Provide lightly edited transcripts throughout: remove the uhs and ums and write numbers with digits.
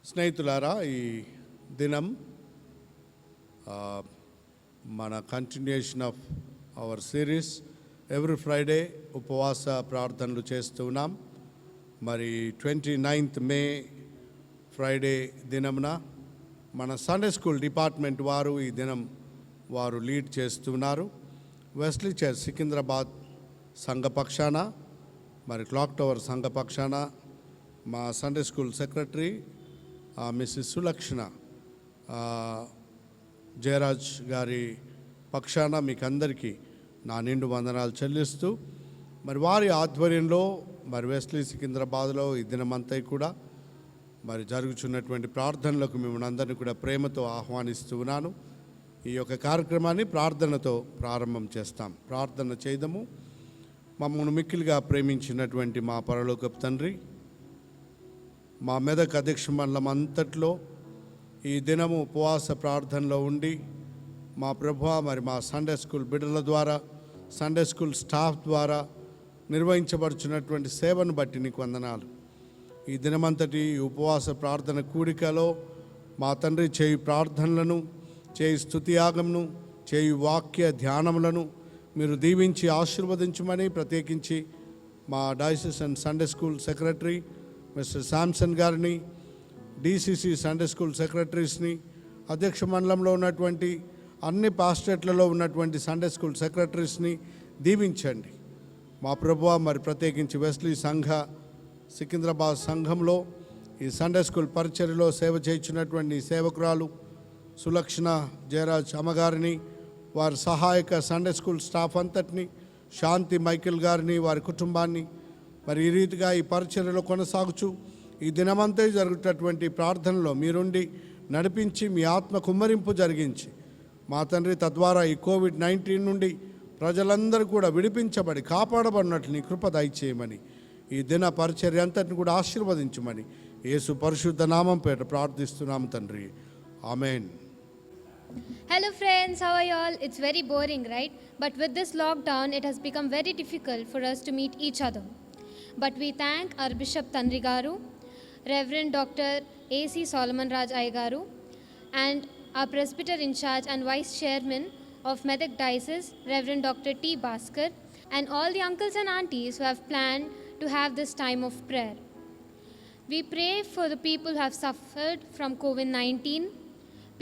స్నేహితులారా, ఈ దినం మన continuation of our series every Friday ఉపవాస ప్రార్థనలు చేస్తున్నాం. మరి 29th మే ఫ్రైడే దినమున మన సండే స్కూల్ డిపార్ట్మెంట్ వారు ఈ దినం వారు లీడ్ చేస్తున్నారు. వెస్లీ చర్చ్ సికింద్రాబాద్ సంఘ పక్షాన, మరి క్లాక్ టవర్ సంఘ పక్షాన మా Sunday school secretary Mrs Sulakshana Jayaraj గారి పక్షాన మీకు అందరికీ నా నిండు వందనాలు చెల్లిస్తూ, మరి వారి ఆధ్వర్యంలో మరి వెస్లీ సికింద్రాబాద్లో ఈ దినమంతా కూడా మరి జరుగుతున్నటువంటి ప్రార్థనలకు మిమ్మల్ని అందరినీ కూడా ప్రేమతో ఆహ్వానిస్తూ ఉన్నాను. ఈ యొక్క కార్యక్రమాన్ని ప్రార్థనతో ప్రారంభం చేస్తాం. ప్రార్థన చేయదము. మమ్మల్ని మిక్కిలిగా ప్రేమించినటువంటి మా పరలోకపు తండ్రి, మా మెదక్ అధ్యక్ష మండలం అంతట్లో ఈ దినము ఉపవాస ప్రార్థనలో ఉండి మా ప్రభువా, మరి మా సండే స్కూల్ బిడ్డల ద్వారా, సండే స్కూల్ స్టాఫ్ ద్వారా నిర్వహించబడుచున్నటువంటి సేవను బట్టి నీకు వందనాలు. ఈ దినమంతటి ఉపవాస ప్రార్థన కూడికలో మా తండ్రి చేయు ప్రార్థనలను, చేయు స్తుతియాగమును, చేయు వాక్య ధ్యానములను మీరు దీవించి ఆశీర్వదించమని, ప్రత్యేకించి మా diocese and Sunday school secretary mister Samson గారిని, డిసిసి సండే స్కూల్ సెక్రటరీస్ని, అధ్యక్ష మండలంలో ఉన్నటువంటి అన్ని పాస్టేట్లలో ఉన్నటువంటి సండే స్కూల్ సెక్రటరీస్ని దీవించండి. మా ప్రభువా, మరి ప్రత్యేకించి వెస్లీ సంఘ సికింద్రాబాద్ సంఘంలో ఈ సండే స్కూల్ పరిచర్యలో సేవ చేయించినటువంటి సేవకురాలు సులక్షణ జయరాజ్ అమ్మగారిని, వారి సహాయక సండే స్కూల్ స్టాఫ్ అంతటిని, శాంతి మైకేల్ గారిని, వారి కుటుంబాన్ని, మరి ఈ రీతిగా ఈ పరిచర్యలో కొనసాగుచు ఈ దినమంతా జరుగుతున్నటువంటి ప్రార్థనలో మీరుండి నడిపించి మీ ఆత్మ కుమ్మరింపు జరిగించి మా తండ్రి, తద్వారా ఈ కోవిడ్-19 నుండి ప్రజలందరూ కూడా విడిపించబడి కాపాడబడినట్లు నీ కృప దయచేయమని, ఈ దిన పరిచర్య అంతటిని కూడా ఆశీర్వదించమని యేసు పరిశుద్ధ నామం పేట ప్రార్థిస్తున్నాము తండ్రి. Amen. Hello friends, how are you all? It's very boring, right? But with this lockdown, it has become very difficult for us to meet each other. But we thank our Bishop Tandri Garu, Reverend Dr. A.C. Solomon Raj Aygaru, and our Presbyter in charge and Vice Chairman of Medak Diocese, Reverend Dr. T. Bhaskar, and all the uncles and aunties who have planned to have this time of prayer. We pray for the people who have suffered from COVID-19,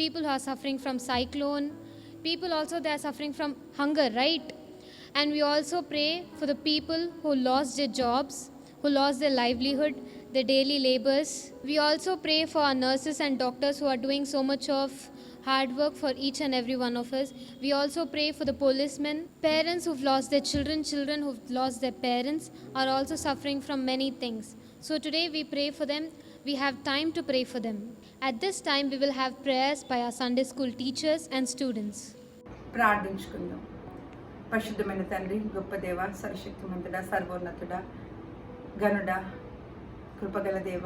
people who are suffering from cyclone, people also they are suffering from hunger, right? And we also pray for the people who lost their jobs, who lost their livelihood, their daily labors. We also pray for our nurses and doctors who are doing so much of hard work for each and every one of us. We also pray for the policemen, parents who've lost their children, children who've lost their parents are also suffering from many things. So today we pray for them. We have time to pray for them. At this time we will have prayers by our Sunday school teachers and students. ప్రార్థించుకుందాం. పరిశుద్ధమైన తండ్రి, గొప్ప దేవ, సర్వశక్తిమంతుడా, సర్వోన్నతుడా, గనుడా, కృపగల దేవ,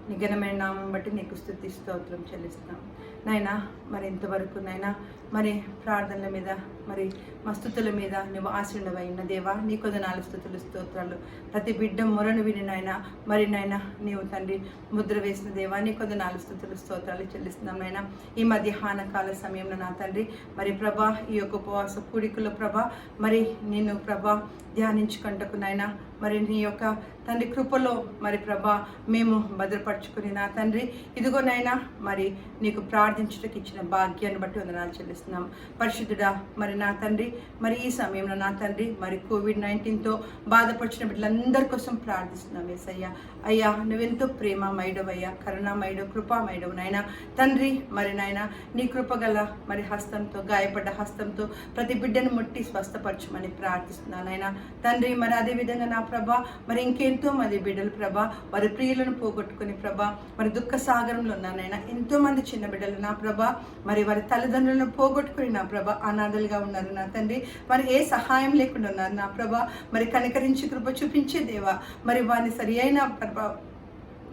నీ ఘనమైన నామం బట్టి నీకు స్తుతి స్తోత్రం చెల్లిస్తాం నాయనా. మరి ఇంతవరకు నాయనా, మరి ప్రార్థనల మీద, మరి మా స్తుతుల మీద నువ్వు ఆశీర్వైన దేవా, నీ కొదనాలు స్తుతులు స్తోత్రాలు. ప్రతి బిడ్డ మొరను విని నాయనా, మరి నాయనా నీవు తండ్రి ముద్ర వేసిన దేవా, నీ కొదనాలు స్తుతులు స్తోత్రాలు చెల్లిస్తున్నాం నాయనా. ఈ మధ్యాహ్న కాల సమయంలో నా తండ్రి, మరి ప్రభా ఈ యొక్క ఉపవాస కూడికలో ప్రభా, మరి నేను ప్రభా ధ్యానించుకుంటకు నాయనా, మరి నీ యొక్క తండ్రి కృపలో మరి ప్రభా మేము భద్రపరుచుకుని నా తండ్రి, ఇదిగో నాయనా మరి నీకు ప్రార్థించుటకు ఇచ్చిన భాగ్యాన్ని బట్టి వందనాలు చెల్లిస్తున్నాం. పరిశుద్ధుడా, మరి నా తండ్రి, మరి ఈ సమయంలో నా తండ్రి, మరి COVID-19తో బాధపడిన బిడ్డలందరి కోసం ప్రార్థిస్తున్నాం. యేసయ్యా, అయ్యా నువ్వెంతో ప్రేమమయుడవయ్యా, కరుణామయుడు, కృపామయుడవు నాయనా తండ్రి. మరి నాయనా నీ కృపగల మరి హస్తంతో, గాయపడ్డ హస్తంతో ప్రతి బిడ్డను ముట్టి స్వస్థపరచమని ప్రార్థిస్తున్నాను నాయనా తండ్రి. మరి అదేవిధంగా నా ప్రభా, మరి ఇంకెంతో మంది బిడ్డలు ప్రభా వారి ప్రియులను పోగొట్టుకుని ప్రభా మరి దుఃఖ సాగరంలో ఉన్నానైనా ఎంతో మంది చిన్న బిడ్డలు నా ప్రభా, మరి వారి తల్లిదండ్రులను పోగొట్టుకుని నా ప్రభా అనాథలుగా ఉన్నారు నా తండ్రి. మరి ఏ సహాయం లేకుండా ఉన్నారు నా ప్రభా. మరి కనికరించి కృప చూపించే దేవా, మరి వారిని సరి అయిన ప్రభా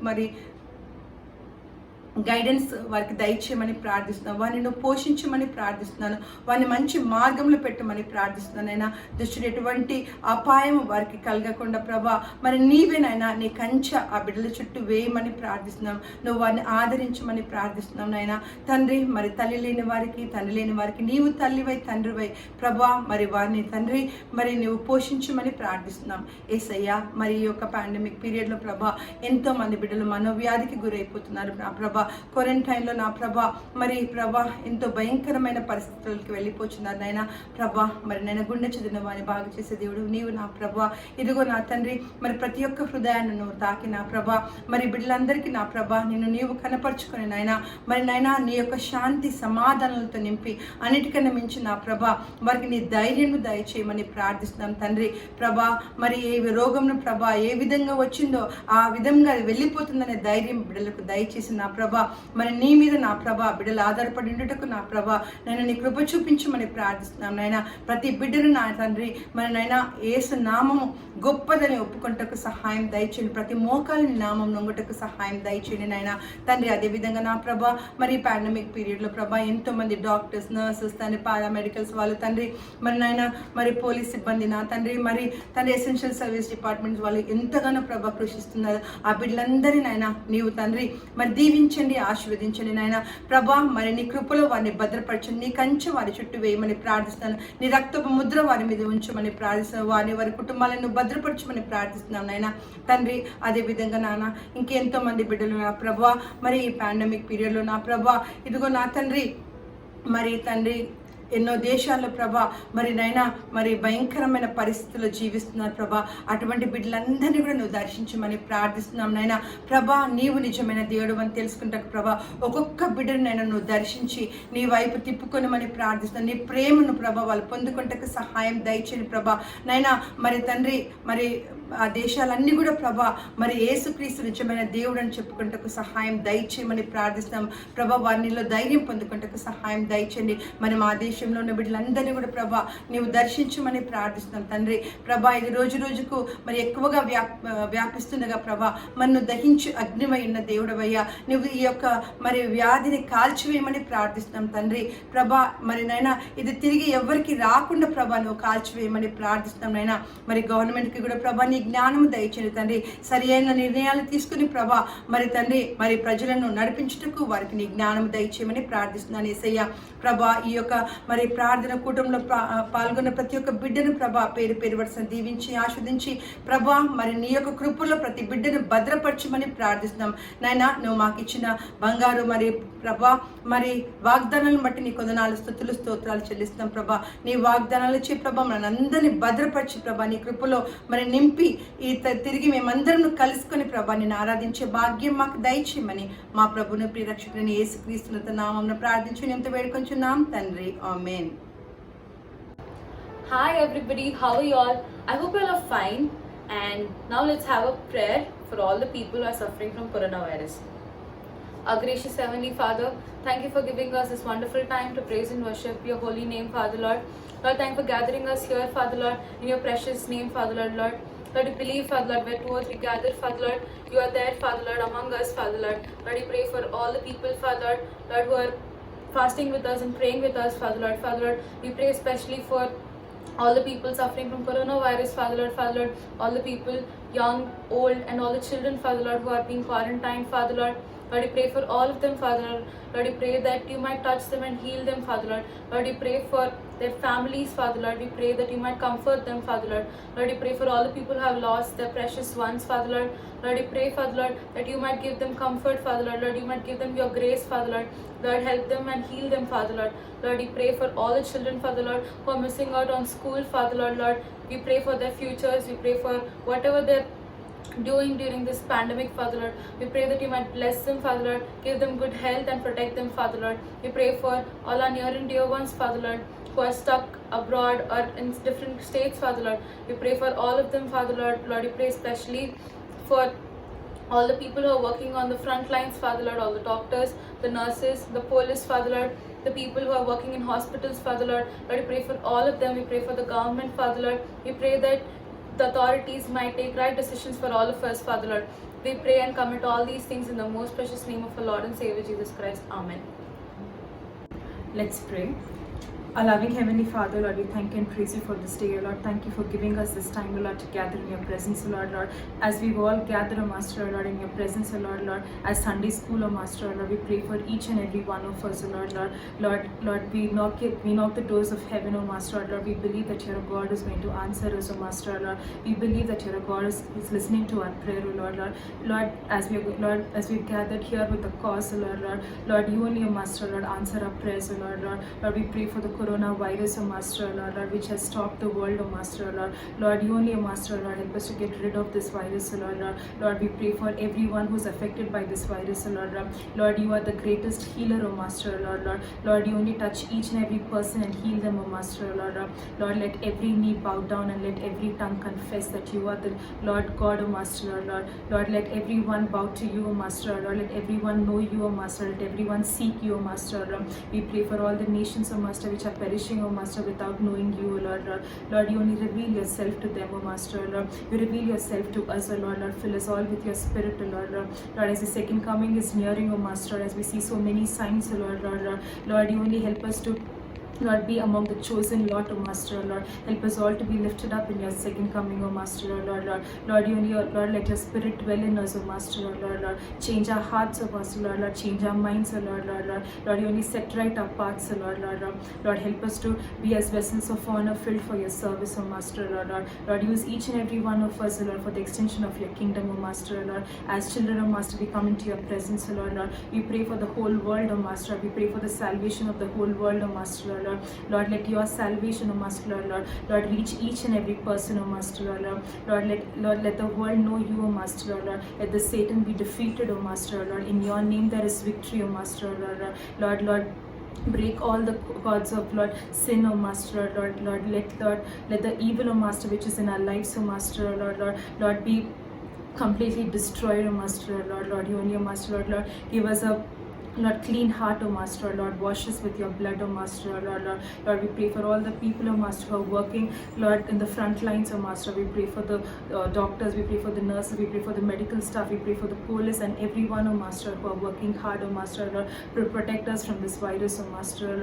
మరి గైడెన్స్ వారికి దయచేయమని ప్రార్థిస్తున్నాను. వారిని నువ్వు పోషించమని ప్రార్థిస్తున్నాను. వారిని మంచి మార్గంలో పెట్టమని ప్రార్థిస్తున్నాను. అయినా దుష్టుడు ఎటువంటి అపాయం వారికి కలగకుండా ప్రభా మరి నీవేనైనా నీ కంచె ఆ బిడ్డల చుట్టూ వేయమని ప్రార్థిస్తున్నాను. నువ్వు వారిని ఆదరించమని ప్రార్థిస్తున్నాను. అయినా తండ్రి మరి తల్లి లేని వారికి తండ్రి లేని వారికి నీవు తల్లివై తండ్రివై ప్రభా మరి వారిని తండ్రి మరి నువ్వు పోషించమని ప్రార్థిస్తున్నాం. యేసయ్యా మరి ఈ యొక్క పాండమిక్ పీరియడ్లో ప్రభా ఎంతో మంది బిడ్డలు మనోవ్యాధికి గురైపోతున్నారు నా ప్రభా. క్వారంటైన్లో నా ప్రభా మరి ప్రభా ఎంతో భయంకరమైన పరిస్థితులకి వెళ్ళిపోతున్నారు నాయన ప్రభా. మరి నేను గుండె చదివిన వాడిని బాగు చేసే దేవుడు నీవు నా ప్రభా. ఇదిగో నా తండ్రి మరి ప్రతి ఒక్క హృదయాన్ని నువ్వు తాకి నా ప్రభా మరి బిడ్డలందరికీ నా ప్రభా నిన్ను నీవు కనపరుచుకొని నాయన మరి నాయన నీ యొక్క శాంతి సమాధానాలతో నింపి అన్నిటికన్నా మించి నా ప్రభా వారికి నీ ధైర్యం దయచేయమని ప్రార్థిస్తున్నాం తండ్రి ప్రభా. మరి ఏ రోగంను ప్రభా ఏ విధంగా వచ్చిందో ఆ విధంగా వెళ్ళిపోతుందనే ధైర్యం బిడ్డలకు దయచేసి నా ప్రభా మరి నీ మీద నా ప్రభా బిడ్డలు ఆధారపడి ఉండుటకు నా ప్రభా నేను నీ కృప చూపించమని ప్రార్థిస్తున్నాను నాయన. ప్రతి బిడ్డను నా తండ్రి మరి నైనా యేసు నామము గొప్పదని ఒప్పుకుంటకు సహాయం దయచేయండి. ప్రతి మోకాలని నామం నొంగుటకు సహాయం దయచేయండి నాయన తండ్రి. అదేవిధంగా నా ప్రభా మరి పాండమిక్ పీరియడ్లో ప్రభా ఎంతో మంది డాక్టర్స్ నర్సెస్ తండ్రి పారామెడికల్స్ వాళ్ళు తండ్రి మరి నాయన మరి పోలీస్ సిబ్బంది నా తండ్రి మరి తండ్రి ఎసెన్షియల్ సర్వీస్ డిపార్ట్మెంట్స్ వాళ్ళు ఎంతగానో ప్రభా కృషిస్తున్నారు. ఆ బిడ్డలందరి నాయన నీవు తండ్రి మరి దీవించండి ఆశీర్వదించండి నాయన ప్రభా. మరి నీ కృపలో వారిని భద్రపరచండి. నీ కంచె వారి చుట్టూ వేయమని ప్రార్థిస్తాను. నీ రక్తపు ముద్ర వారి మీద ఉంచమని ప్రార్థిస్తున్నాను. వారి కుటుంబాలను భద్రపరచమని ప్రార్థిస్తున్నాం నాయన తండ్రి. అదేవిధంగా నాన్న ఇంకెంతో మంది బిడ్డలు నా ప్రభా మరి ఈ పాండమిక్ పీరియడ్లో నా ప్రభా ఇదిగో నా తండ్రి మరి తండ్రి ఎన్నో దేశాల్లో ప్రభా మరి నైనా మరి భయంకరమైన పరిస్థితుల్లో జీవిస్తున్నారు ప్రభా. అటువంటి బిడ్డలందరినీ కూడా నువ్వు దర్శించమని ప్రార్థిస్తున్నాం నైనా ప్రభా. నీవు నిజమైన దేవుడు అని తెలుసుకుంటా ప్రభా ఒక్కొక్క బిడ్డను నైనా నువ్వు దర్శించి నీ వైపు తిప్పుకొనమని ప్రార్థిస్తున్నాను. నీ ప్రేమను ప్రభా వాళ్ళు పొందుకుంటకు సహాయం దయచేయండి ప్రభా నైనా. మరి తండ్రి మరి ఆ దేశాలన్నీ కూడా ప్రభా మరి యేసుక్రీస్తు నిజమైన దేవుడు అని చెప్పుకుంటకు సహాయం దయచేయమని ప్రార్థిస్తాం ప్రభా. వారినిలో ధైర్యం పొందుకుంటకు సహాయం దయచేయండి. మరి మా దేశంలో ఉన్న బిడ్డలందరినీ కూడా ప్రభా నీవు దర్శించమని ప్రార్థిస్తున్నాం తండ్రి ప్రభా. ఇది రోజు రోజుకు మరి ఎక్కువగా వ్యాపిస్తుండగా ప్రభా మరి నువ్వు దహించి అగ్నిమై ఉన్న దేవుడవయ్యా నువ్వు ఈ యొక్క మరి వ్యాధిని కాల్చివేయమని ప్రార్థిస్తున్నాం తండ్రి ప్రభా. మరి నైనా ఇది తిరిగి ఎవరికి రాకుండా ప్రభా నువ్వు కాల్చివేయమని ప్రార్థిస్తున్నాం నైనా. మరి గవర్నమెంట్కి కూడా ప్రభా నీ జ్ఞానము దయచేయండి తండ్రి. సరి అయిన నిర్ణయాలు తీసుకుని ప్రభా మరి తండ్రి మరి ప్రజలను నడిపించుటకు వారికి నీ జ్ఞానము దయచేయమని ప్రార్థిస్తున్నాను యేసయ్య ప్రభా. ఈ యొక్క మరి ప్రార్థన కూటంలో పాల్గొన్న ప్రతి ఒక్క బిడ్డను ప్రభా పేరు పేరు వరుస దీవించి ఆస్వాదించి ప్రభా మరి నీ యొక్క కృపలో ప్రతి బిడ్డను భద్రపరచమని ప్రార్థిస్తున్నాం నాయన. నువ్వు మాకు ఇచ్చిన బంగారు మరి ప్రభా మరి వాగ్దానాలను బట్టి నీ కొందనాలు స్తుతులు స్తోత్రాలు చెల్లిస్తున్నాం ప్రభా. నీ వాగ్దానాలు ఇచ్చే ప్రభా మనందరినీ భద్రపరిచి ప్రభా నీ కృపలో మరి నింపి ఈ తిరిగి మేమందరం కలుసుకొని ప్రభా నిన్ను ఆరాధించే భాగ్యం మాకు దయచేయమని మా ప్రభుని ప్రియరక్షకుని యేసుక్రీస్తు నామమున ప్రార్థించి ఎంత వేడుకొంచున్నాం తండ్రి ఆమేన్. Hi everybody, how are you all? I hope you all are fine, and now let's have a prayer for all the people who are suffering from coronavirus. Our gracious Heavenly Father, thank you for giving us this wonderful time to praise and worship your holy name, Father Lord. Lord, thank you for gathering us here, Father Lord, in your precious name, Father Lord. Lord, we believe, Father Lord, where two or three gather, Father Lord, you are there, Father Lord, among us, Father Lord. Lord, we pray for all the people, Father Lord, Lord, who are fasting with us and praying with us, Father Lord. Father Lord, we pray especially for all the people suffering from coronavirus, Father Lord, Father Lord, all the people, young, old, and all the children, Father Lord, who are being quarantined, Father Lord. Lord, we pray for all of them, Father Lord. Lord, we pray that you might touch them and heal them, Father Lord. Lord, we pray for their families, Father Lord. We pray that you might comfort them, Father Lord. Lord, we pray for all the people who have lost their precious ones, Father Lord. Lord, we pray, Father Lord, that you might give them comfort, Father Lord. Lord, you might give them your grace, Father Lord. Lord, help them and heal them, Father Lord. Lord, we pray for all the children, Father Lord, who are missing out on school, Father Lord. Lord, we pray for their futures. We pray for whatever they're doing during this pandemic, Father Lord. We pray that you might bless them, Father Lord, give them good health and protect them, Father Lord. We pray for all our near and dear ones, Father Lord, who are stuck abroad or in different states, Father Lord. We pray for all of them, Father Lord. Lord, we pray especially for all the people who are working on the front lines, Father Lord, all the doctors, the nurses, the police, Father Lord, the people who are working in hospitals, Father Lord. Lord, we pray for all of them. We pray for the government, Father Lord. We pray that the authorities might take right decisions for all of us, Father Lord. We pray and commit all these things in the most precious name of our Lord and Savior Jesus Christ. Amen. Let's pray. Our loving Heavenly Father, Lord, we thank you and praise you for this day, O Lord. Thank you for giving us this time, O Lord, to gather in your presence, O Lord. As we all gather, O Master, O Lord, in your presence, O Lord, as Sunday school, O Master, O Lord, we pray for each and every one of us, O Lord, we knock the doors of heaven, O Master, O Lord. We believe that you're a God who's going to answer us, O Master, O Lord. We believe that you're a God who's listening to our prayer, O Lord, as we've gathered here with the cause, O Lord, you only, O Master, O Lord, answer our prayers, O Lord, we pray for the coronavirus, O Master, O Lord, which has stopped the world, O Master, O Lord, you only, O Master, O Lord, help us to get rid of this virus, O Lord, we pray for everyone who's affected by this virus, O Lord, you are the greatest healer, O Master, O Lord, you only touch each and every person and heal them, O Master, O Lord, let every knee bow down and let every tongue confess that you are the Lord God, O Master, O Lord, let everyone bow to you, O Master, O Lord, let everyone know you, O Master, let everyone seek you, O Master, O Lord. We pray for all the nations, O Master, which are perishing, O Master, without knowing you, O Lord, you only reveal yourself to them, O Master, O Lord, you reveal yourself to us, O Lord, fill us all with your spirit, O Lord, as the second coming is nearing, O Master, as we see so many signs, O Lord, you only help us to Lord, be among the chosen, Lord, O Master, Lord. Help us all to be lifted up in your second coming, O Master, Lord. Lord, you only, Lord, let your spirit dwell in us, O Master, Lord. Change our hearts, O Master, Lord. Change our minds, O Lord. Lord, you only set right our paths, O Lord. Lord, help us to be as vessels of honor filled for your service, O Master, Lord, use each and every one of us, O Lord, for the extension of your kingdom, O Master, Lord. As children, O Master, we come into your presence, O Lord. We pray for the whole world, O Master. We pray for the salvation of the whole world, O Master, Lord. Lord, let your salvation, O Master, Lord, reach each and every person, O Master, Lord, let the world know you, O Master, Lord. Let the Satan be defeated, O Master, Lord. In your name there is victory, O Master, Lord. Break all the cords of Lord sin, O Master, Lord. Let the evil, O Master, which is in our lives, O Master, Lord, be completely destroyed, O Master, Lord. You only, O Master, Lord, give us a Lord, clean heart, O Master, Lord, wash us with your blood, O Master, Lord, we pray for all the people, O Master, who are working, Lord, in the front lines, O Master. We pray for the doctors, we pray for the nurses, we pray for the medical staff, we pray for the police and everyone, O Master, who are working hard, O Master, Lord, to protect us from this virus, O Master,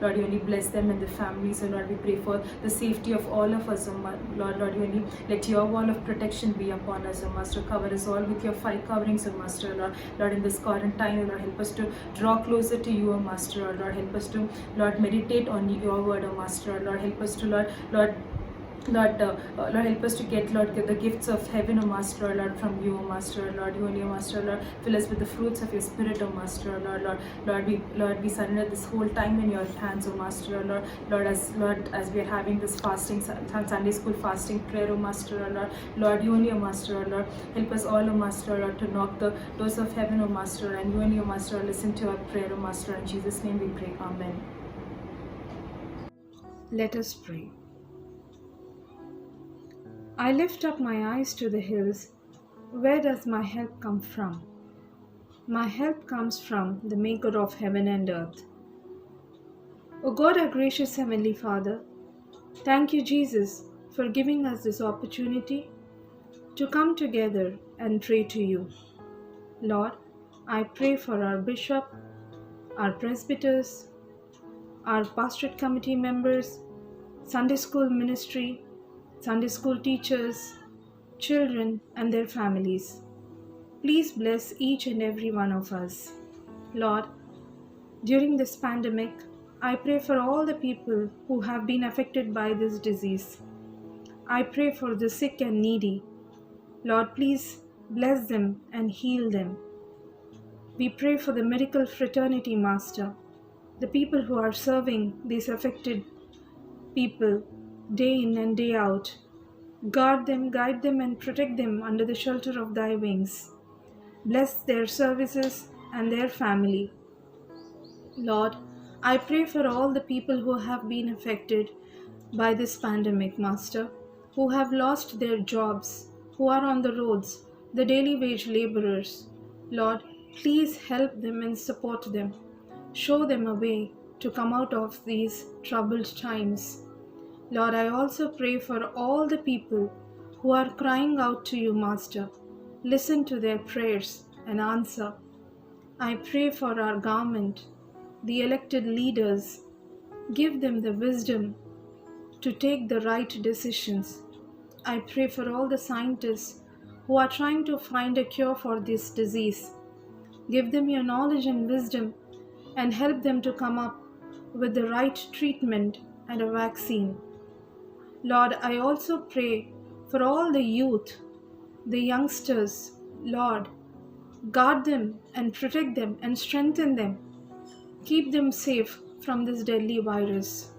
Lord, you only bless them and the families, O Lord. We pray for the safety of all of us, O Lord, you only let your wall of protection be upon us, O Master. Cover us all with your 5 coverings, O Master, Lord, in this quarantine, O Lord, help us to draw closer to you, O Master, Lord. Help us to, Lord, meditate on your word, O Master, Lord. Help us to, Lord, help us to get the gifts of heaven, O Master, Lord, from you, O Master, Lord. You only, O Master, Lord, fill us with the fruits of your Spirit, O Master, Lord, we surrender this whole time in your hands, O Master, Lord, as we are having this fasting Sunday school fasting prayer, O Master, Lord, you only, O Master, Lord, help us all, O Master, Lord, to knock the doors of heaven, O Master, and you only, O Master, listen to our prayer, O Master. In Jesus' name we pray. Amen. Let us pray. I lift up my eyes to the hills. Where does my help come from? My help comes from the Maker of heaven and earth. O God, our gracious Heavenly Father, thank you, Jesus, for giving us this opportunity to come together and pray to you. Lord, I pray for our bishop, our presbyters, our pastorate committee members, Sunday school ministry, Sunday school teachers, children and their families. Please bless each and every one of us. Lord, during this pandemic, I pray for all the people who have been affected by this disease. I pray for the sick and needy. Lord, please bless them and heal them. We pray for the medical fraternity, Master, the people who are serving these affected people day in and day out. Guard them, guide them, and protect them under the shelter of thy wings. Bless their services and their family. Lord, I pray for all the people who have been affected by this pandemic, Master, who have lost their jobs, who are on the roads, the daily wage laborers. Lord, please help them and support them. Show them a way to come out of these troubled times. Lord, I also pray for all the people who are crying out to you, Master, listen to their prayers and answer. I pray for our government, the elected leaders. Give them the wisdom to take the right decisions. I pray for all the scientists who are trying to find a cure for this disease. Give them your knowledge and wisdom and help them to come up with the right treatment and a vaccine. Lord, I also pray for all the youth, the youngsters. Lord, guard them and protect them and strengthen them. Keep them safe from this deadly virus.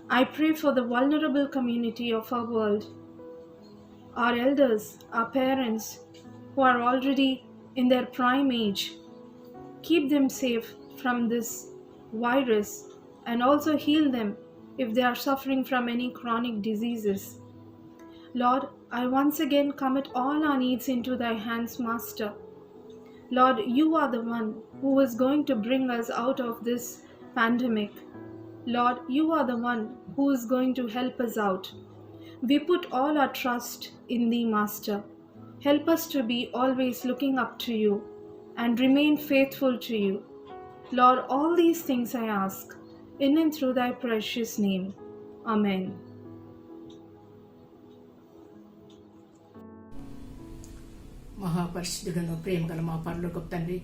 I pray for the vulnerable community of our world, our elders, our parents who are already in their prime age. Keep them safe from this virus and also heal them if they are suffering from any chronic diseases. Lord, I once again commit all our needs into thy hands, Master. Lord, you are the one who is going to bring us out of this pandemic. Lord, you are the one who is going to help us out. We put all our trust in thee, Master. Help us to be always looking up to you and remain faithful to you. Lord, all these things I ask in and through thy precious name. Amen. మహాపరిశుద్ధులను ప్రేమ గల మా పరలోకపు తండ్రి,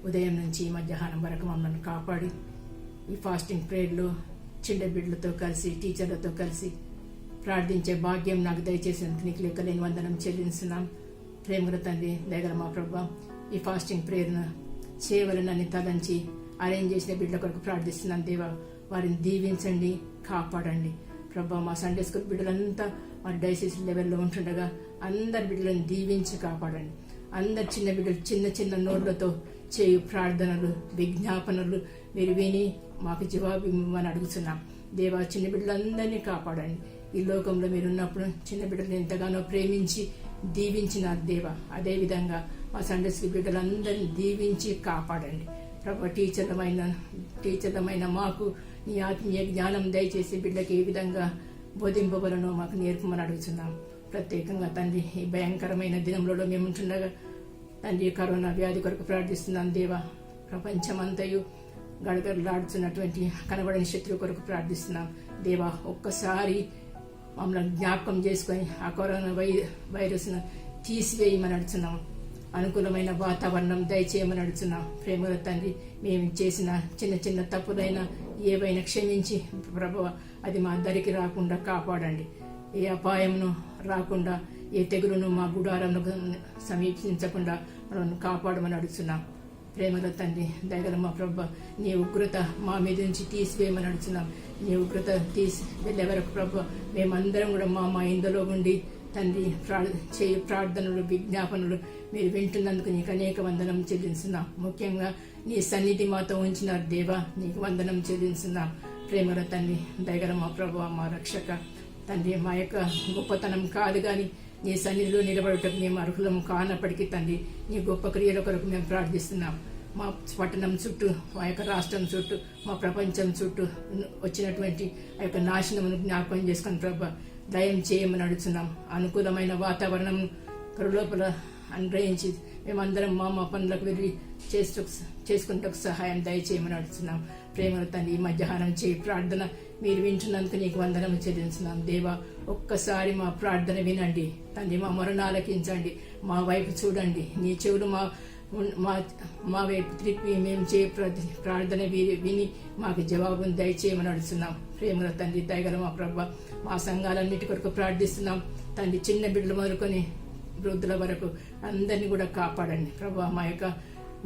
ఉదయం నుంచి మధ్యాహ్నం వరకు మమ్మల్ని కాపాడి ఈ ఫాస్టింగ్ ప్రేయర్లో చిన్న బిడ్డలతో కలిసి టీచర్లతో కలిసి ప్రార్థించే భాగ్యం నాకు దయచేసినందుకు నీకు లెక్కలేని వందనం చెల్లిస్తున్నాం. ప్రేమగల తండ్రి, దయగల మా ప్రభా, ఈ ఫాస్టింగ్ ప్రేయర్ను చేయవలనని తలంచి అరేంజ్ చేసిన బిడ్డల కొరకు ప్రార్థిస్తున్నాం. దేవా, వారిని దీవించండి, కాపాడండి. ప్రభా, మా సండే స్కూల్ బిడ్డలంతా మరి డైసిస్ లెవెల్లో ఉంటుండగా అందరి బిడ్డలను దీవించి కాపాడండి. అందరు చిన్న బిడ్డలు చిన్న చిన్న నోళ్లతో చేయు ప్రార్థనలు, విజ్ఞాపనలు మీరు విని మాకు జవాబు ఇవ్వమని అడుగుతున్నాం. దేవా, చిన్న బిడ్డలందరినీ కాపాడండి. ఈ లోకంలో మీరున్నప్పుడు చిన్న బిడ్డలు ఎంతగానో ప్రేమించి దీవించిన దేవా, అదేవిధంగా మా సండే స్కూల్ బిడ్డలందరినీ దీవించి కాపాడండి. ప్రభా, టీచర్లమైన మాకు నీ ఆత్మీయ జ్ఞానం దయచేసి బిడ్డకి ఏ విధంగా బోధింపబలనో మాకు నేర్పమని అడుగుతున్నాం. ప్రత్యేకంగా తండ్రి, ఈ భయంకరమైన దినంలో మేము ఉంటుండగా తండ్రి, కరోనా వ్యాధి కొరకు ప్రార్థిస్తున్నాం. దేవా, ప్రపంచమంతయు గడగడలాడుతున్నటువంటి కనబడని శత్రువు కొరకు ప్రార్థిస్తున్నాం. దేవా, ఒక్కసారి మమ్మల్ని జ్ఞాపకం చేసుకొని ఆ కరోనా వైరస్ను తీసివేయమని అడుగుతున్నాం. అనుకూలమైన వాతావరణం దయచేయమని అడుగుతున్నాం. ప్రేమల తండ్రి, మేము చేసిన చిన్న చిన్న తప్పులైనా ఏవైనా క్షమించి ప్రభువా, అది మా దరికి రాకుండా కాపాడండి. ఏ అపాయమును రాకుండా, ఏ తెగులును మా గుడారంను సమీపించకుండా మనల్ని కాపాడమని అడుగుతున్నాం. ప్రేమల తండ్రి, దయగల మా ప్రభు, నీ ఉగ్రత మా మీద నుంచి తీసివేయమని అడుగుతున్నాం. నీ ఉగ్రత తీసి వెళ్ళే వరకు ప్రభు, మేమందరం కూడా మా ఇందులో ఉండి తండ్రి చేయు ప్రార్థనలు, విజ్ఞాపనలు మీరు వింటున్నందుకు నీకు అనేక వందనం చెల్లిస్తున్నాం. ముఖ్యంగా నీ సన్నిధి మాతో ఉంచినారు దేవా, నీకు వందనం చెల్లిస్తున్నాం. ప్రేమల తండ్రి, దయగల మా ప్రభు, మా రక్షక తండ్రి, మా యొక్క గొప్పతనం కాదు కానీ నీ సన్నిధిలో నిలబడటకు మేము అర్హులం కానప్పటికీ తండ్రి, నీ గొప్ప క్రియల కొరకు మేము ప్రార్థిస్తున్నాం. మా పట్టణం చుట్టూ, మా యొక్క రాష్ట్రం చుట్టూ, మా ప్రపంచం చుట్టూ వచ్చినటువంటి ఆ యొక్క నాశనమును జ్ఞాపకం చేసుకుని ప్రభా, దయం చేయమని అడుగుతున్నాం. అనుకూలమైన వాతావరణం లోపల అనుగ్రహించి మేమందరం మా పనులకు వెళ్ళి చేసుకుంటూ సహాయం దయచేయమని అడుగుతున్నాం. ప్రేమల తండ్రి, ఈ మధ్యాహ్నం చేయి ప్రార్థన మీరు వింటున్నందుకు నీకు వందనం చెల్లిస్తున్నాం. దేవా, ఒక్కసారి మా ప్రార్థన వినండి తండ్రి, మా మొరను ఆలకించండి, మా వైపు చూడండి. నీ చెవులు మా వైపు త్రిప్పి మేము చేయ ప్రార్థన విని మాకు జవాబును దయచేయమని అడుగుతున్నాం. ప్రేమల తండ్రి, దయగల మా ప్రభా, మా సంఘాలన్నిటి కొరకు ప్రార్థిస్తున్నాం తండ్రి. చిన్న బిడ్డలు మొదలుకొని వృద్ధుల వరకు అందరినీ కూడా కాపాడండి ప్రభా. మా యొక్క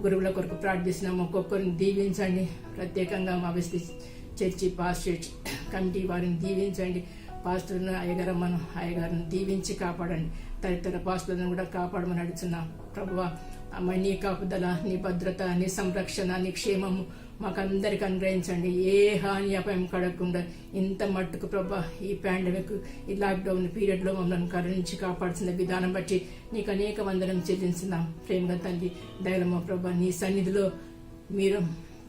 గురువుల కొరకు ప్రార్థిస్తున్నాం. ఒక్కొక్కరిని దీవించండి. ప్రత్యేకంగా మా బెస్టీ చర్చి పాస్టర్ కమిటీ వారిని దీవించండి. పాస్టర్ను అయ్యగారిని దీవించి కాపాడండి. తదితర పాస్టర్లను కూడా కాపాడమని అడుగుతున్నాం ప్రభువా. నీ కాపుదల, నీ భద్రత, నీ సంరక్షణ, నీ క్షేమము మాకందరికి అనుగ్రహించండి. ఏ హాని అపాయం కడగకుండా ఇంత మట్టుకు ప్రభా, ఈ పాండమిక్, ఈ లాక్డౌన్ పీరియడ్లో మమ్మల్ని కరుణించి కాపాడుతున్న విధానం బట్టి నీకు అనేక వందనం చెల్లిస్తున్నాం. ప్రేమగా తండ్రి, దయలమ్మ ప్రభా, నీ సన్నిధిలో మీరు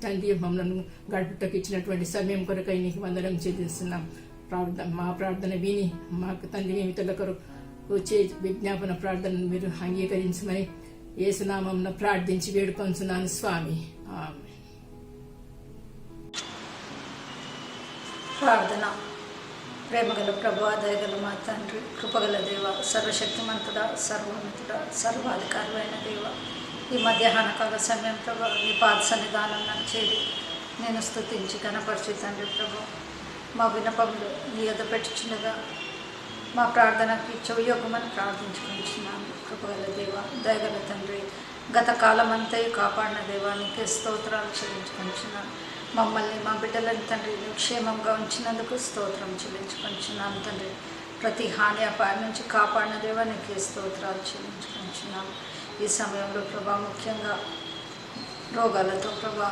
తండ్రి మమ్మల్ని గడుపుటకు ఇచ్చినటువంటి సమయం కొరకై నీకు వందనం చెల్లిస్తున్నాం. మా ప్రార్థన విని మాకు తండ్రి, మేము ఇతరుల వచ్చే విజ్ఞాపన ప్రార్థనను మీరు అంగీకరించమని యేసునామమున ప్రార్థించి వేడుకొంచున్నాను స్వామి. ఆమేన్. ప్రార్థన. ప్రేమగల ప్రభు, దయగల మా తండ్రి, కృపగల దేవ, సర్వశక్తిమంతుడా, సర్వోన్నతుడా, సర్వాధికారులైన దేవ, ఈ మధ్యాహ్న కాల సమయం ప్రభు నీ పాద సన్నిధానం నన్ను చేరి నేను స్తుతించి కనపరిచి తండ్రి ప్రభు మా వినపములు నీ యొద్ద పెట్టుచుండగా మా ప్రార్థనకి చెవియొగ్గమని ప్రార్థించుకుంటున్నాను. కృపగల దేవ, దయగల తండ్రి, గత కాలమంతా కాపాడిన దేవా నీకే స్తోత్రాలు చెల్లించుకుంటున్నాను. మమ్మల్ని మా బిడ్డలను తండ్రి క్షేమంగా ఉంచినందుకు స్తోత్రం చెల్లించుకుంటున్నాను తండ్రి. ప్రతి హాని అపాయం నుంచి కాపాడిన దేవా నీకే స్తోత్రాలు చెల్లించుకుంటున్నాను. ఈ సమయంలో ప్రభా ముఖ్యంగా రోగాలతో ప్రభా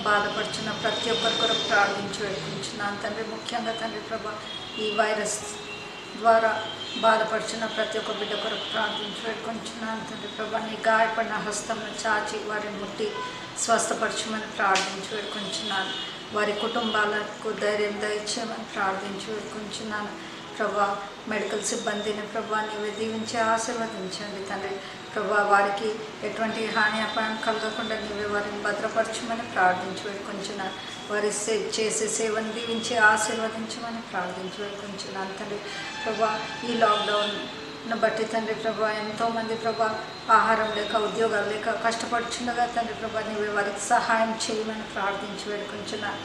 బాధపడుచున్న ప్రతి ఒక్కరి కొరకు ప్రార్థించి వేడుకుంటున్నాను తండ్రి. ముఖ్యంగా తండ్రి ప్రభా ఈ వైరస్ ద్వారా బాధపడుచున్న ప్రతి ఒక్క బిడ్డ కొరకు ప్రార్థించి వేడుకుంటున్నాను తండ్రి ప్రభా. నీ గాయపడిన హస్తంను చాచి వారిని ముట్టి స్వస్థపరచమని ప్రార్థించి వేడుకుంటున్నాను. వారి కుటుంబాలకు ధైర్యం దయచేయమని ప్రార్థించి వేడుకుంటున్నాను ప్రభా. మెడికల్ సిబ్బందిని ప్రభా నీవే దీవించి ఆశీర్వదించండి తండ్రి ప్రభా. వారికి ఎటువంటి హాని అపాయం కలగకుండా నీవే వారిని భద్రపరచమని ప్రార్థించి వేడుకుంటున్నాను. వారి చేసే సేవను దీవించి ఆశీర్వదించమని ప్రార్థించి వేడుకుంటున్నాను తండ్రి ప్రభా. ఈ లాక్డౌన్ను బట్టి తండ్రి ప్రభా ఎంతోమంది ప్రభా ఆహారం లేక ఉద్యోగాలు లేక కష్టపడుచుండగా తండ్రి ప్రభా నీవే వారికి సహాయం చేయమని ప్రార్థించి వేడుకుంటున్నాను.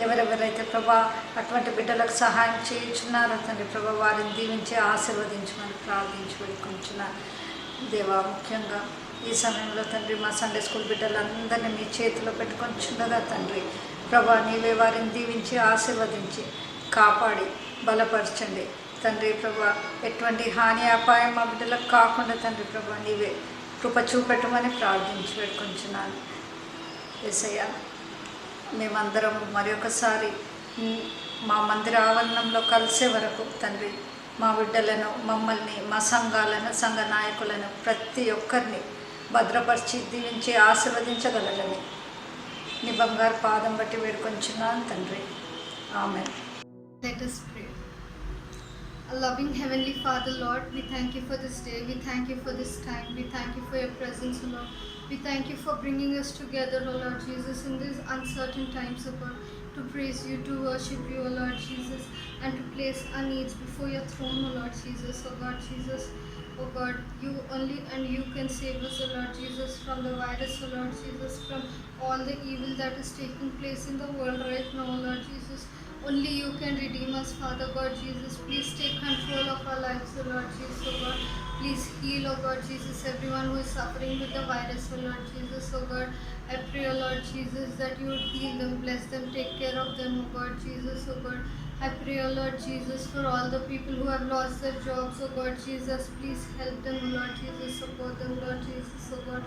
ఎవరెవరైతే ప్రభా అటువంటి బిడ్డలకు సహాయం చేయించున్నారో తండ్రి ప్రభా వారిని దీవించి ఆశీర్వదించమని ప్రార్థించి వేడుకుంటున్నాను దేవా. ముఖ్యంగా ఈ సమయంలో తండ్రి మా సండే స్కూల్ బిడ్డలందరినీ మీ చేతిలో పెట్టుకొనిచుండగా తండ్రి ప్రభా నీవే వారిని దీవించి ఆశీర్వదించి కాపాడి బలపరచండి తండ్రి ప్రభా. ఎటువంటి హాని అపాయం మా బిడ్డలకు కాకుండా తండ్రి ప్రభా నీవే కృప చూపెట్టమని ప్రార్థించి పెట్టుకుంటున్నాను యేసయ్య. మేమందరం మరి ఒకసారి మా మందిర ఆవరణంలో కలిసే వరకు తండ్రి మా బిడ్డలను మమ్మల్ని మా సంఘాలను సంఘ నాయకులను ప్రతి ఒక్కరిని భద్రపరిచి దీవించి ఆశీర్వదించగలరని నీ బంగారు పాదం బట్టి వేడుకొంచున్నాను తండ్రి. ఆమేన్. Let us pray. Our loving Heavenly Father, Lord, we thank you for this day. We thank you for this time. We thank you for your presence, O Lord. We thank you for bringing us together, O Lord Jesus, in these uncertain times, O God, to praise you, to worship you, O Lord Jesus, and to place our needs before your throne, O Lord Jesus, O God Jesus. Oh God, you only and you can save us, O Lord Jesus, from the virus, O Lord Jesus, from all the evil that is taking place in the world right now, O Lord Jesus. Only you can redeem us, Father God Jesus. Please take control of our lives, O Lord Jesus, O God. Please heal, O God Jesus, everyone who is suffering with the virus, O Lord Jesus, O God. I pray, O Lord Jesus, that you would heal them, bless them, take care of them, O God Jesus, O God. I pray, O Lord Jesus, for all the people who have lost their jobs, O God Jesus. Please help them, O Lord Jesus, support them, Lord Jesus, O God.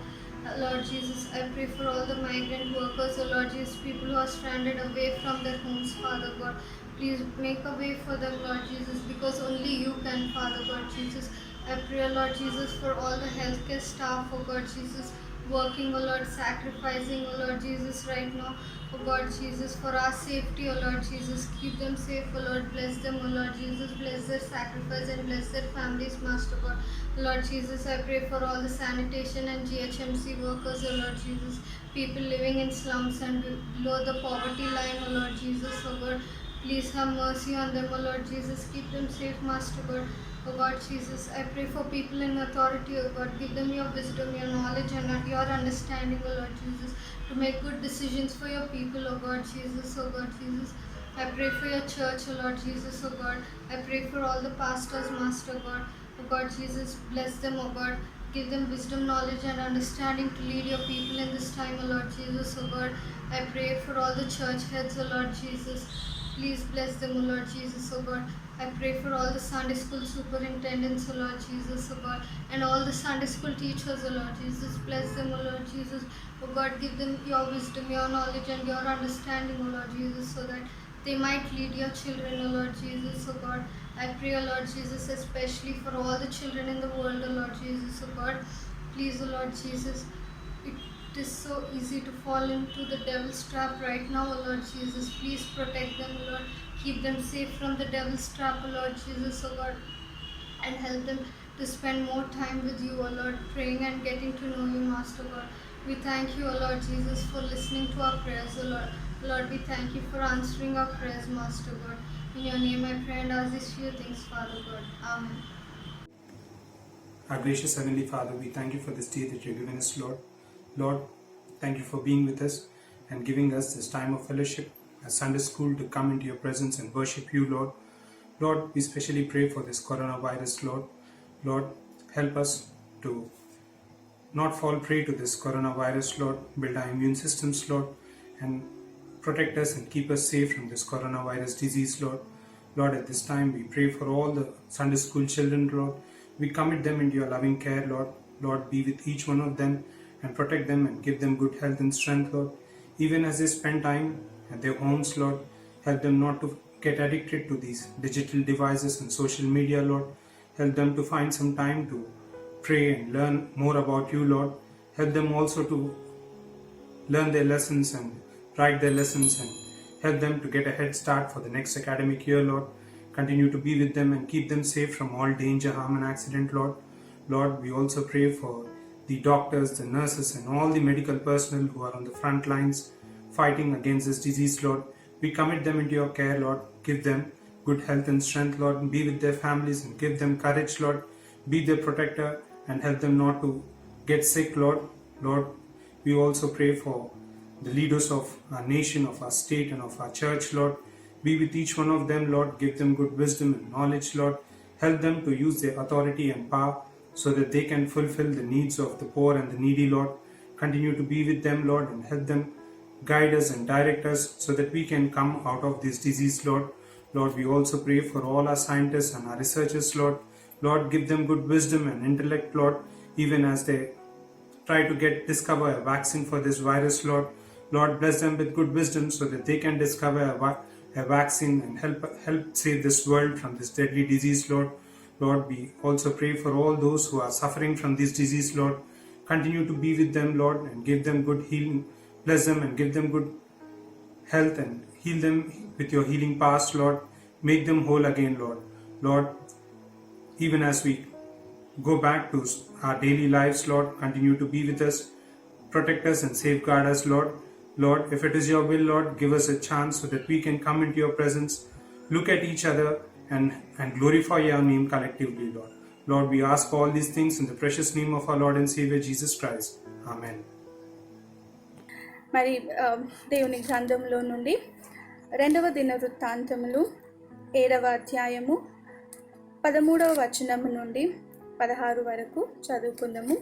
Lord Jesus, I pray for all the migrant workers, O Lord Jesus, people who are stranded away from their homes, Father God. Please make a way for them, Lord Jesus, because only you can, Father God Jesus. I pray, O Lord Jesus, for all the healthcare staff, O God Jesus, working, O Lord, sacrificing, O Lord Jesus, right now, O God Jesus, for our safety, O Lord Jesus. Keep them safe, O Lord. Bless them, O Lord Jesus. Bless their sacrifice and bless their families, Master God. Lord Jesus, I pray for all the sanitation and GHMC workers, O Lord Jesus. People living in slums and below the poverty line, O Lord Jesus, O God. Please have mercy on them, O Lord Jesus. Keep them safe, Master God. O God Jesus, I pray for people in authority, O God. Give them your wisdom, your knowledge, and your understanding, O Lord Jesus, to make good decisions for your people, O God Jesus, O God Jesus. I pray for your church, O Lord Jesus, O God. I pray for all the pastors, Master God. O God Jesus, bless them, O God. Give them wisdom, knowledge, and understanding to lead your people in this time, O Lord Jesus, O God. I pray for all the church heads, O Lord Jesus. Please bless them, O Lord Jesus, O God. I pray for all the Sunday school superintendents, O Lord Jesus, O God, and all the Sunday school teachers, O Lord Jesus. Bless them, O Lord Jesus. O God, give them your wisdom, your knowledge, and your understanding, O Lord Jesus, so that they might lead your children, O Lord Jesus, O God. I pray, O Lord Jesus, especially for all the children in the world, O Lord Jesus, O God. Please, O Lord Jesus, it is so easy to fall into the devil's trap right now, O Lord Jesus. Please protect them, O Lord. Keep them safe from the devil's trap, O Lord Jesus, O God. And help them to spend more time with you, O Lord, praying and getting to know you, Master God. We thank you, O Lord Jesus, for listening to our prayers, O Lord. Lord, we thank you for answering our prayers, Master God. In your name I pray and ask these few things, Father God. Amen. Our gracious Heavenly Father, we thank you for this day that you've given us, Lord. Lord, thank you for being with us and giving us this time of fellowship as Sunday school to come into your presence and worship you, Lord. Lord, we especially pray for this coronavirus, Lord. Lord, help us to not fall prey to this coronavirus, Lord. Build our immune systems, Lord, and protect us and keep us safe from this coronavirus disease, Lord. Lord, at this time we pray for all the Sunday school children, Lord. We commit them into your loving care, Lord. Lord, be with each one of them and protect them and give them good health and strength, Lord. Even as they spend time at their homes, Lord, help them not to get addicted to these digital devices and social media, Lord. Help them to find some time to pray and learn more about you, Lord. Help them also to learn their lessons and write their lessons and help them to get a head start for the next academic year, Lord. Continue to be with them and keep them safe from all danger, harm and accident, Lord. Lord, we also pray for the doctors, the nurses and all the medical personnel who are on the front lines fighting against this disease, Lord. We commit them into your care, Lord. Give them good health and strength, Lord. Be with their families and give them courage, Lord. Be their protector and help them not to get sick, Lord. Lord, we also pray for the leaders of our nation, of our state and of our church, Lord. Be with each one of them, Lord. Give them good wisdom and knowledge, Lord. Help them to use their authority and power so that they can fulfill the needs of the poor and the needy, Lord. Continue to be with them, Lord, and help them guide us and direct us so that we can come out of this disease, Lord. Lord, we also pray for all our scientists and our researchers, Lord. Lord, give them good wisdom and intellect, Lord, even as they try to discover a vaccine for this virus, Lord. Lord, bless them with good wisdom so that they can discover a vaccine and help save this world from this deadly disease, Lord. Lord, we also pray for all those who are suffering from this disease, Lord. Continue to be with them, Lord, and give them good healing. Bless them and give them good health and heal them with your healing powers, Lord. Make them whole again, Lord. Lord, even as we go back to our daily lives, Lord, continue to be with us, protect us and safeguard us, Lord. Lord, if it is your will, Lord, give us a chance so that we can come into your presence, look at each other and glorify your name collectively, Lord. Lord, we ask all these things in the precious name of our Lord and Savior Jesus Christ. Amen. మరి దేవుని గ్రంథంలో నుండి 2వ దినవృత్తాంతములు 7వ అధ్యాయము 13వ వచనము నుండి 16 వరకు చదువుకుందాము.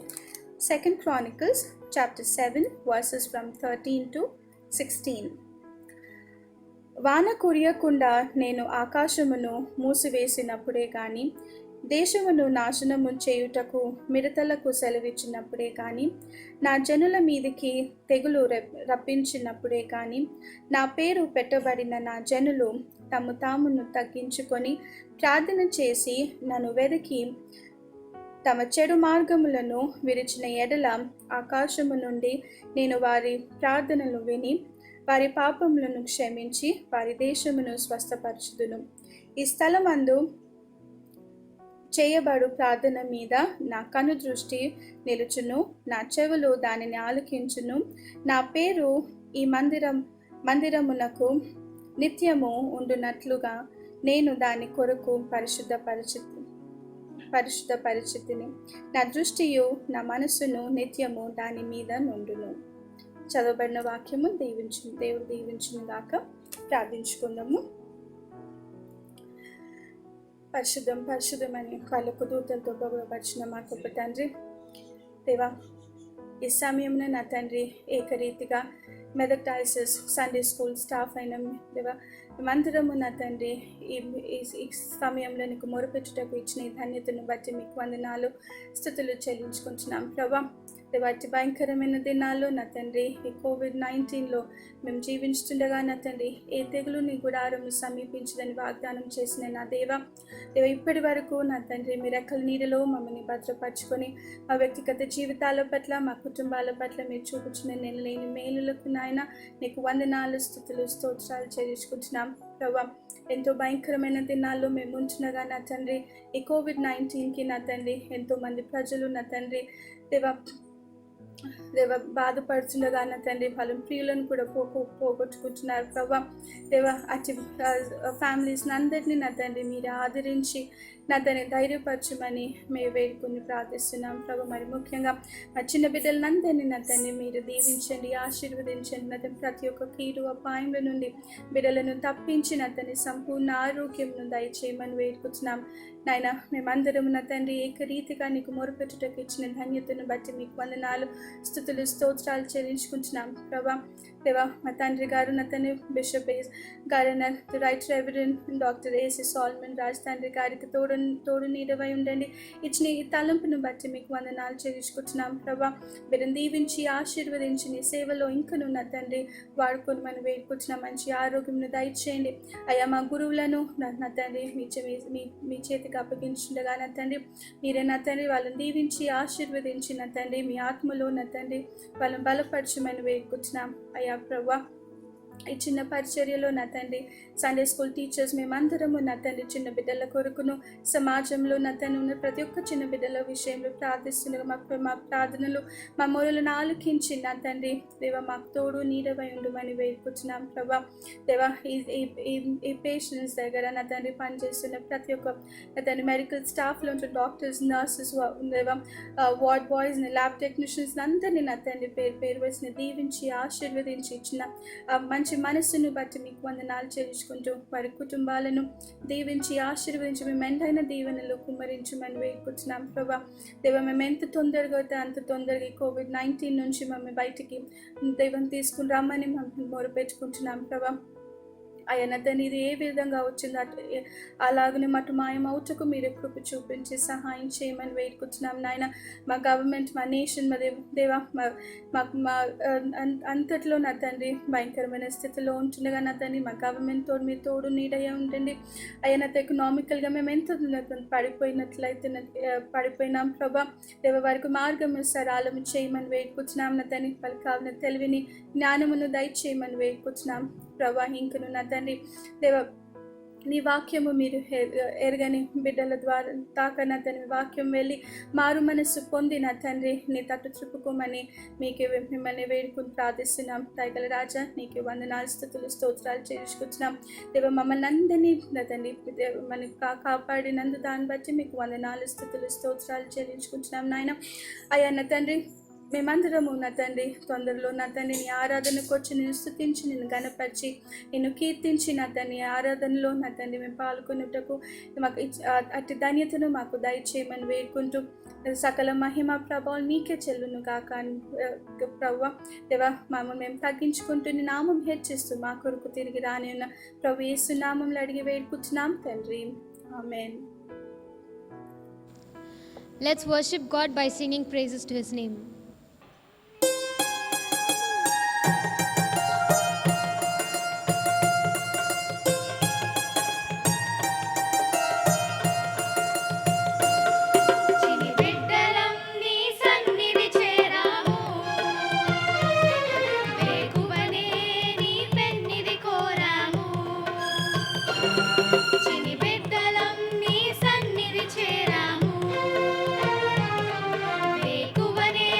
2 Chronicles chapter 7 verses from 13 to 16. వాన కురియకుండా నేను ఆకాశమును మూసివేసినప్పుడే గాని, దేశమును నాశనము చేయుటకు మిడతలకు సెలవిచ్చినప్పుడే కానీ, నా జనుల మీదికి తెగులు రప్పించినప్పుడే కానీ, నా పేరు పెట్టబడిన నా జనులు తామును తగ్గించుకొని ప్రార్థన చేసి నన్ను వెదికి తమ చెడు మార్గములను విరిచిన ఎడల, ఆకాశము నుండి నేను వారి ప్రార్థనలు విని వారి పాపములను క్షమించి వారి దేశమును స్వస్థపరచుదును. ఈ స్థలమందు చేయబడు ప్రార్థన మీద నా కను దృష్టి నిలుచును, నా చెవులు దానిని ఆలకించును. నా పేరు ఈ మందిరమునకు నిత్యము ఉండునట్లుగా నేను దాని కొరకు పరిశుద్ధపరిచితిని. నా దృష్టియు నా మనస్సును నిత్యము దాని మీద నుండును. చదవబడిన వాక్యము దేవుడు దీవించును గాక. ప్రార్థించుకుందాము. పరిశుద్ధమని కాళ్ళకు దూతలతో గౌరవపరిచిన మా గొప్ప తండ్రి దేవా, ఈ సమయంలో నా తండ్రి ఏకరీతిగా Medak diocese Sunday school staff అయిన దేవా, మేమందరము నా తండ్రి ఈ సమయంలో నీకు మొరపెట్టుటకు ఇచ్చిన ఈ ధన్యతను బట్టి మీకు వందనాలు స్తుతులు చెల్లించుకుంటున్నాం ప్రభా. వాటి భయంకరమైన దినాల్లో నా తండ్రి ఈ COVID-19లో మేము జీవించుతుండగా నా తండ్రి ఏ తెగులు నీ గుడారము సమీపించదని వాగ్దానం చేసిన నా దేవ ఇప్పటి వరకు నా తండ్రి మీ రెక్కల నీడలో మమ్మల్ని భద్రపరచుకొని మా వ్యక్తిగత జీవితాల పట్ల మా కుటుంబాల పట్ల మీరు చూపించిన నేను లేని మేలులకు నాయన నీకు వందనాలు స్తుతులు స్తోత్రాలు చెల్లించుకుంటున్నాం ప్రభా. ఎంతో భయంకరమైన దినాల్లో మేము ఉంచినగా నా తండ్రి ఈ COVID-19కి నా తండ్రి ఎంతోమంది ప్రజలు నా తండ్రి దేవ బాధపడుతుండగా నా తండ్రి వాళ్ళ ప్రియులను కూడా పోగొట్టుకుంటున్నారు ప్రభా. దేవ అటు ఫ్యామిలీస్ని అందరినీ నా తండ్రి మీరు ఆదరించి నా తండ్రి ధైర్యపరచమని మేము వేడుకొని ప్రార్థిస్తున్నాం ప్రభా. మరి ముఖ్యంగా మా చిన్న బిడ్డలందరినీ నా తండ్రి మీరు దీవించండి, ఆశీర్వదించండి. నా తండ్రి ప్రతి ఒక్క కీడు అపాయంలో నుండి బిడ్డలను తప్పించి నా తండ్రి సంపూర్ణ ఆరోగ్యం దయచేయమని వేడుకుంటున్నాం నాయన. మేమందరం నా తండ్రి ఏకరీతిగా నీకు మొరుపెట్టుటకు ఇచ్చిన ధన్యతను బట్టి మీకు వందనాలు, స్తుతులు, స్తోత్రాలు చెల్లించుకుంటున్నాం ప్రభా. దేవా మా తండ్రి గారు నా తండ్రి బిషప్ గారు రైట్ రెవరెండ్ డాక్టర్ ఏసి సాల్మన్ రాజ్ తండ్రి గారికి తోడు నీడవై ఉండండి. ఇచ్చిన ఈ తలంపును బట్టి మీకు వందనాలు చెల్లించుకుంటున్నాం ప్రభా. మీరు దీవించి ఆశీర్వదించి నీ సేవలో ఇంకను నా తండ్రి వాడుకొని మనం వేడుకుంటున్నాం. మంచి ఆరోగ్యం దయచేయండి అయ్యా. మా గురువులను నా తండ్రి మీ చేతికి అప్పగించుండగా నా తండ్రి మీరే నా తండ్రి వాళ్ళని దీవించి ఆశీర్వదించి నా తండ్రి మీ ఆత్మలో నా తండ్రి వాళ్ళని బలపరచమని వేడుకుంటున్నాం అయ్యా ప్రభా. ఈ చిన్న పరిచర్యలో నా తండ్రి సండే స్కూల్ టీచర్స్ మేమందరము నా తండ్రి చిన్న బిడ్డల కొరకును సమాజంలో నా తండ్రి ఉన్న ప్రతి ఒక్క చిన్న బిడ్డల విషయంలో ప్రార్థిస్తుండగా మా ప్రార్థనలు మా మొరలను ఆలకించి నా తండ్రి దేవ మాకు తోడు నీడవై ఉండమని వేడుకుంటున్నాం ప్రభా. దేవా ఈ పేషెంట్స్ దగ్గర నా తండ్రి పనిచేస్తున్న ప్రతి ఒక్క నా తండ్రి మెడికల్ స్టాఫ్లో ఉంటున్న డాక్టర్స్, నర్సెస్, దేవ వార్డ్ బాయ్స్, ల్యాబ్ టెక్నీషియన్స్ అందరినీ నా తండ్రి పేరు వేసిన దీవించి ఆశీర్వదించి ఇచ్చిన మంచి మనస్సును బట్టి మీకు వందనాలు చెల్లించుకుంటూ వారి కుటుంబాలను దీవించి ఆశీర్వదించి మేము మెండైన దీవెనలు కుమ్మరించమని వేడుకుంటున్నాం ప్రభా. దేవ మేము ఎంత తొందరగా అయితే అంత తొందరగా COVID-19 నుంచి మమ్మల్ని బయటికి దైవం తీసుకుని రమ్మని మమ్మల్ని మొరపెట్టుకుంటున్నాం ప్రభా. అయ్యా తను ఇది ఏ విధంగా వచ్చిందో అలాగనే మటు మాయమవుటకు మీరు కృప చూపించి సహాయం చేయమని వేడుకుంటున్నాం నాయన. మా గవర్నమెంట్, మా నేషన్, మా దేవా మా అంతట్లో నా తండ్రి భయంకరమైన స్థితిలో ఉంటుండగా నా తండ్రి మా గవర్నమెంట్ తోడు మీ తోడు నీడయ్యా ఉంటుంది అయ్యా. నా ఎకనామికల్గా మేము ఎంత పడిపోయినాం ప్రభా. దేవ వారికి మార్గం సరాలము చేయమని వేడుకుంటున్నాం నా తండ్రి. వాళ్ళకి కావాలని తెలివిని జ్ఞానమును దయచేయమని వేడుకుంటున్నాం ప్రభా. ఇంకను నా తండ్రి దేవ నీ వాక్యము మీరు ఎరగని బిడ్డల ద్వారా తాక నా తండ్రి వాక్యం వెళ్ళి మారు మనస్సు పొంది నా తండ్రి నీ తట్టు చూపుకోమని మీకే మిమ్మల్ని వేడుకుని ప్రార్థిస్తున్నాం. దయగల రాజా నీకు వందనాలు, స్తుతులు, స్తోత్రాలు చేసుకుంటున్నాం దేవ. మమ్మల్ని అందరినీ నా తండ్రి మనకి కాపాడినందు దాన్ని బట్టి మీకు వందనాలు, స్తుతులు, స్తోత్రాలు చెల్లించుకుంటున్నాం నాయన. అయ్యా నా తండ్రి మేమందరము నా తండ్రి తొందరలో నా తండ్రి నీ ఆరాధనకు వచ్చి నేను స్తుతించి నిన్ను గణపరిచి నిన్ను కీర్తించి నా తండ్రి ఆరాధనలో నా తండ్రి మేము పాల్గొనుటకు మాకు అట్టి ధన్యతను మాకు దయచేయమని వేడుకుంటూ సకల మహిమ ప్రభావం నీకే చెల్లును కాక ప్రభు. దేవా మేము తగ్గించుకుంటూ నీ నామం హెచ్చిస్తూ మా కొరకు తిరిగి రాని ఉన్న ప్రభు యేసు నామంలో అడిగి వేడుకుంటున్నాం తండ్రి. ఆమేన్. Let's worship God by singing praises to his name. వేకువనే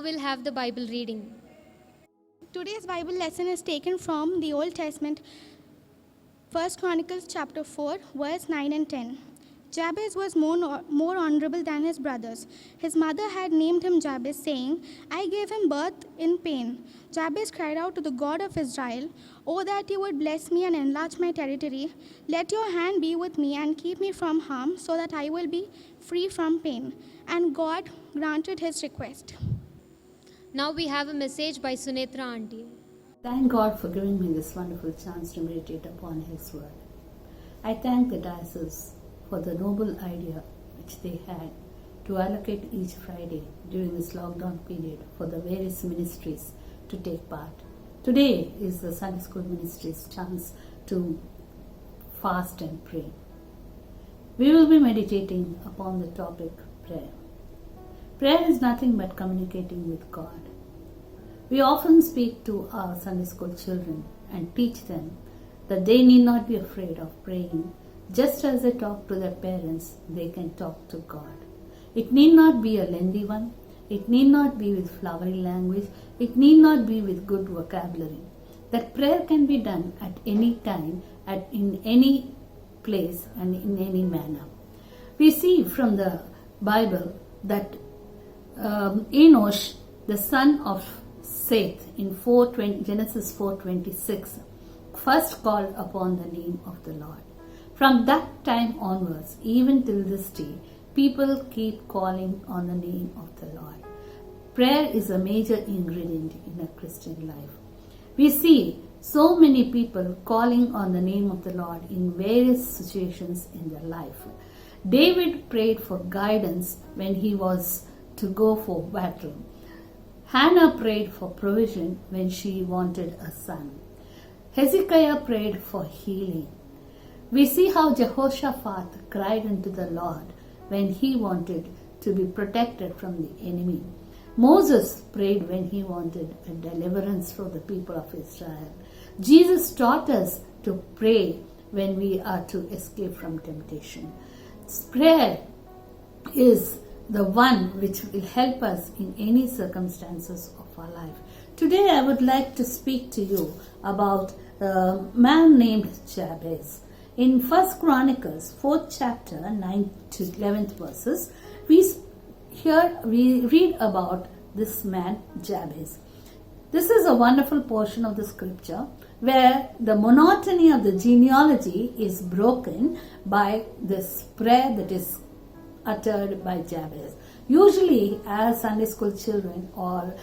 we'll have the Bible reading. Today's Bible lesson is taken from the Old Testament, 1 Chronicles chapter 4, verse 9 and 10. Jabez was more honorable than his brothers. His mother had named him Jabez, saying, I gave him birth in pain. Jabez cried out to the God of Israel, Oh, that you would bless me and enlarge my territory. Let your hand be with me and keep me from harm, so that I will be free from pain. And God granted his request. Now we have a message by Sunetra Auntie. Thank God for giving me this wonderful chance to meditate upon His Word. I thank the diocese for the noble idea which they had to allocate each Friday during this lockdown period for the various ministries to take part. Today is the Sunday School Ministry's chance to fast and pray. We will be meditating upon the topic prayer. Prayer is nothing but communicating with God. We often speak to our Sunday school children and teach them that they need not be afraid of praying. Just as they talk to their parents, they can talk to God. It need not be a lengthy one. It need not be with flowery language. It need not be with good vocabulary. That prayer can be done at any time, in any place and in any manner. We see from the Bible that Enosh, the son of Seth, in Genesis 4:26, first called upon the name of the Lord. From that time onwards, even till this day, people keep calling on the name of the Lord. Prayer is a major ingredient in a Christian life. We see so many people calling on the name of the Lord in various situations in their life. David prayed for guidance when he was to go for battle. Hannah prayed for provision when she wanted a son. Hezekiah prayed for healing. We see how Jehoshaphat cried unto the Lord when he wanted to be protected from the enemy. Moses prayed when he wanted a deliverance for the people of Israel. Jesus taught us to pray when we are to escape from temptation. Prayer is the one which will help us in any circumstances of our life. Today I would like to speak to you about a man named Jabez. In 1 Chronicles 4th chapter 9 to 11th verses, we read about this man Jabez. This is a wonderful portion of the scripture where the monotony of the genealogy is broken by this prayer that is uttered by Jabez. Usually, as Sunday school children or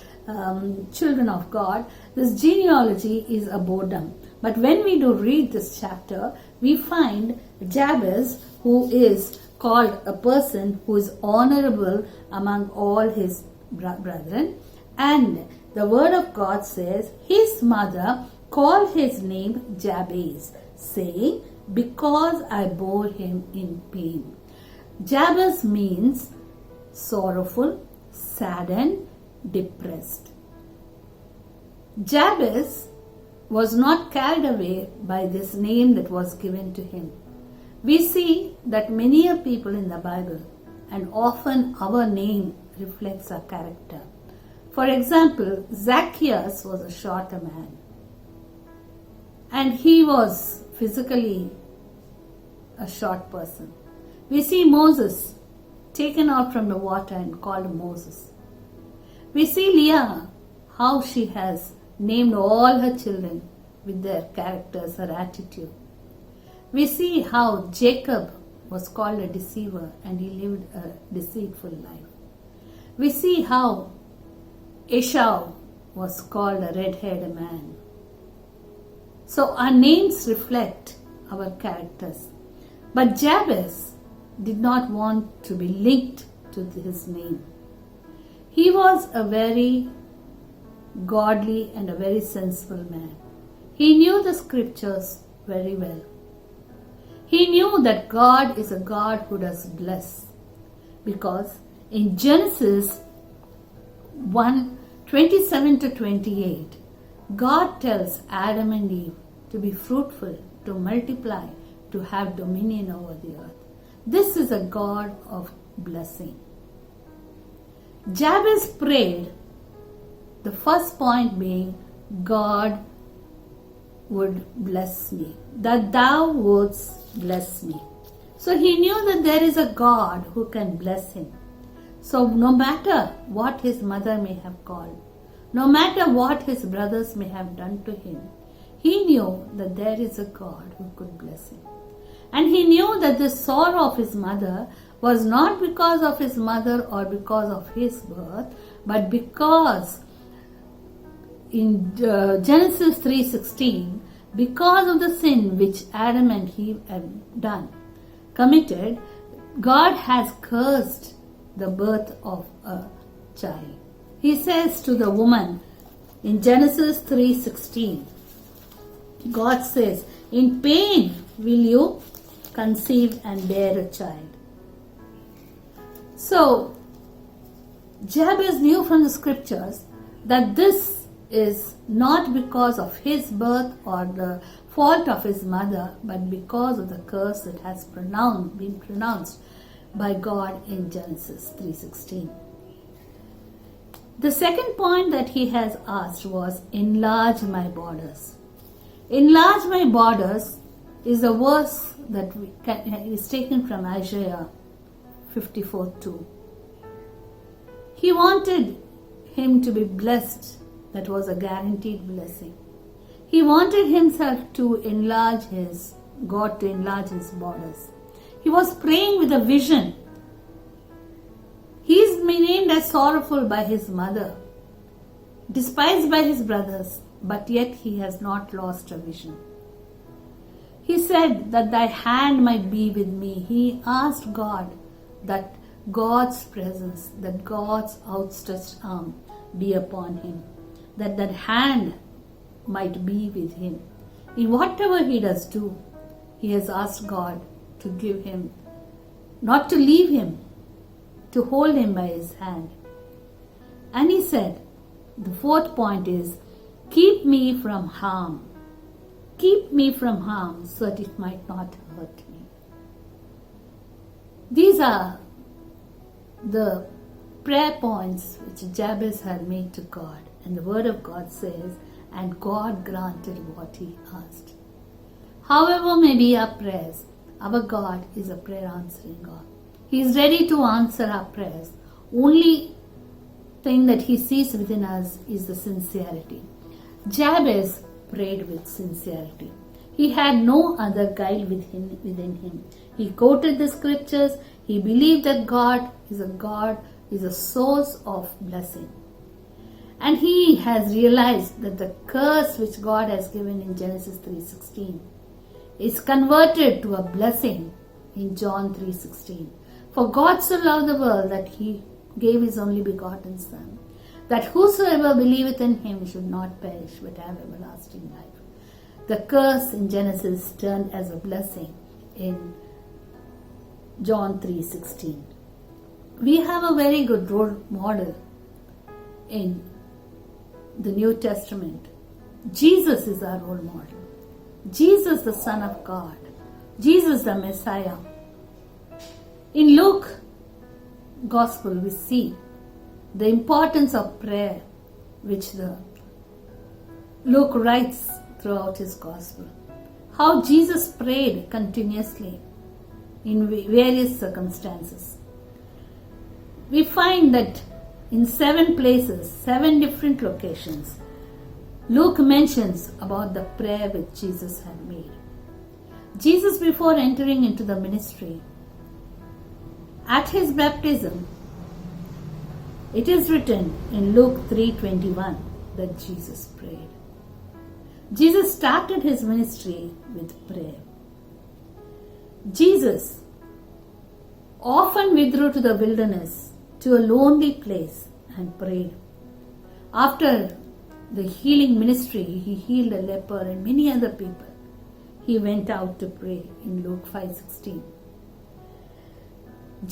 children of God, this genealogy is a boredom. But when we do read this chapter, we find Jabez, who is called a person who is honorable among all his brethren, and the word of God says his mother called his name Jabez, saying, because I bore him in pain. Jabez means sorrowful, saddened, depressed. Jabez was not carried away by this name that was given to him. We see that many a people in the Bible, and often our name reflects our character. For example, Zacchaeus was a shorter man, and he was physically a short person. We see Moses taken out from the water and called Moses. We see Leah, how she has named all her children with their characters, her attitude. We see how Jacob was called a deceiver and he lived a deceitful life. We see how Esau was called a red-haired man. So our names reflect our characters. But Jabez did not want to be linked to his name. He was a very godly and a very sensible man. He knew the scriptures very well. He knew that God is a God who does bless, because in Genesis 1:27 to 28, God tells Adam and Eve to be fruitful, to multiply, to have dominion over the earth. This is a God of blessing. Jabez prayed The first point being, God would bless me, that thou wouldst bless me. So he knew that there is a God who can bless him. So no matter what his mother may have called, no matter what his brothers may have done to him, he knew that there is a God who could bless him. And he knew that the sorrow of his mother was not because of his mother or because of his birth, but because in Genesis 3:16, because of the sin which Adam and Eve had committed, God has cursed the birth of a child. He says to the woman in Genesis 3:16, God says, in pain will you conceive and bear a child. So, Jabez knew from the scriptures that this is not because of his birth or the fault of his mother, but because of the curse that has been pronounced by God in Genesis 3:16. The second point that he has asked was, enlarge my borders. Enlarge my borders is a verse that is taken from Isaiah 54:2. He wanted him to be blessed. That was a guaranteed blessing. He wanted himself to enlarge God to enlarge his borders. He was praying with a vision. He is named as sorrowful by his mother, despised by his brothers, but yet he has not lost a vision. He said that thy hand might be with me. He asked God that God's presence, that God's outstretched arm be upon him, that hand might be with him. In whatever he does do, he has asked God to give him, not to leave him, to hold him by his hand. And he said, the fourth point is, keep me from harm. Keep me from harm so that it might not hurt me. These are the prayer points which Jabez had made to God. And the word of God says, and God granted what he asked. However may be our prayers, our God is a prayer answering God. He is ready to answer our prayers. Only thing that he sees within us is the sincerity. Jabez prayed with sincerity. He had no other guide within him. He quoted the scriptures. He believed that God is a source of blessing. And he has realized that the curse which God has given in Genesis 3:16 is converted to a blessing in John 3:16. For God so loved the world that he gave his only begotten Son, that whosoever believeth in him should not perish but have everlasting life. The curse in Genesis turned as a blessing in John 3:16. We have a very good role model in the New Testament. Jesus is our role model. Jesus, the Son of God. Jesus, the Messiah. In Luke Gospel, we see the importance of prayer, which Luke writes throughout his Gospel. How Jesus prayed continuously in various circumstances. We find that in 7 places, 7 different locations, Luke mentions about the prayer which Jesus had made. Jesus, before entering into the ministry, at his baptism, it is written in Luke 3:21 that Jesus prayed. Jesus started his ministry with prayer. Jesus often withdrew to the wilderness, to a lonely place, and prayed. After the healing ministry, he healed a leper and many other people. He went out to pray in Luke 5:16.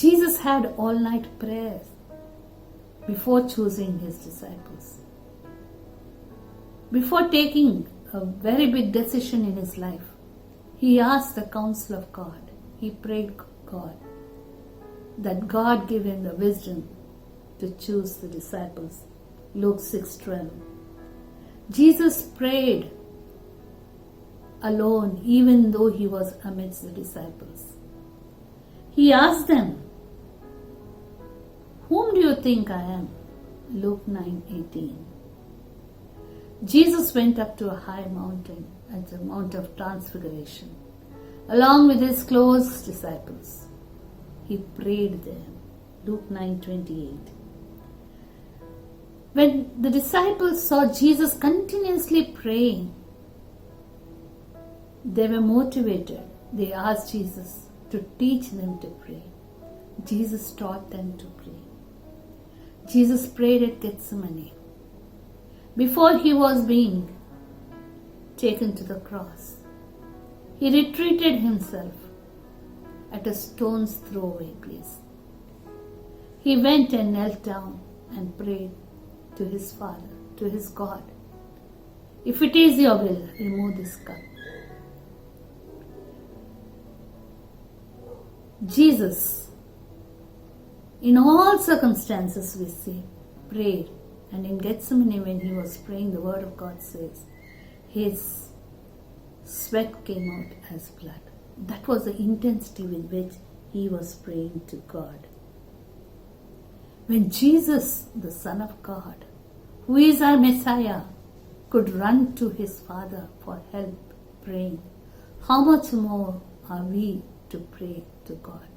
Jesus had all-night prayers before choosing his disciples. Before taking a very big decision in his life, he asked the counsel of God. He prayed God that God give him the wisdom to choose the disciples Luke 6:12. Jesus prayed alone even though he was amidst the disciples. He asked them, "Whom do you think I am?" Luke 9:18. Jesus went up to a high mountain at the Mount of Transfiguration along with his close disciples. He prayed there. Luke 9:28. When the disciples saw Jesus continuously praying, they were motivated. They asked Jesus to teach them to pray. Jesus taught them to pray. Jesus prayed at Gethsemane. Before he was being taken to the cross, he retreated himself at a stone's throw away place. He went and knelt down and prayed to his Father, to his God. "If it is your will, remove this cup." Jesus, in all circumstances, we see, prayed. And in Gethsemane, when he was praying, the word of God says, his sweat came out as blood. That was the intensity with which he was praying to God. When Jesus, the Son of God, who is our Messiah, could run to his Father for help praying, how much more are we to pray to God?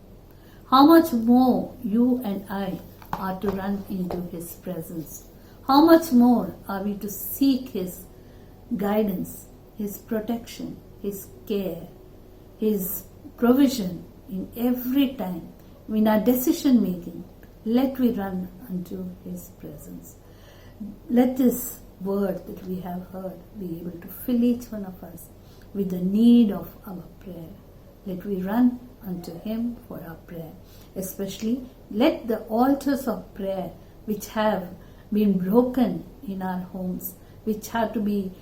How much more you and I are to run into his presence? How much more are we to seek his guidance, his protection, his care, his provision in every time, in our decision making? Let we run unto his presence. Let this word that we have heard be able to fill each one of us with the need of our prayer. Let we run unto him for our prayer. Especially let the altars of prayer which have been broken in our homes, which have to be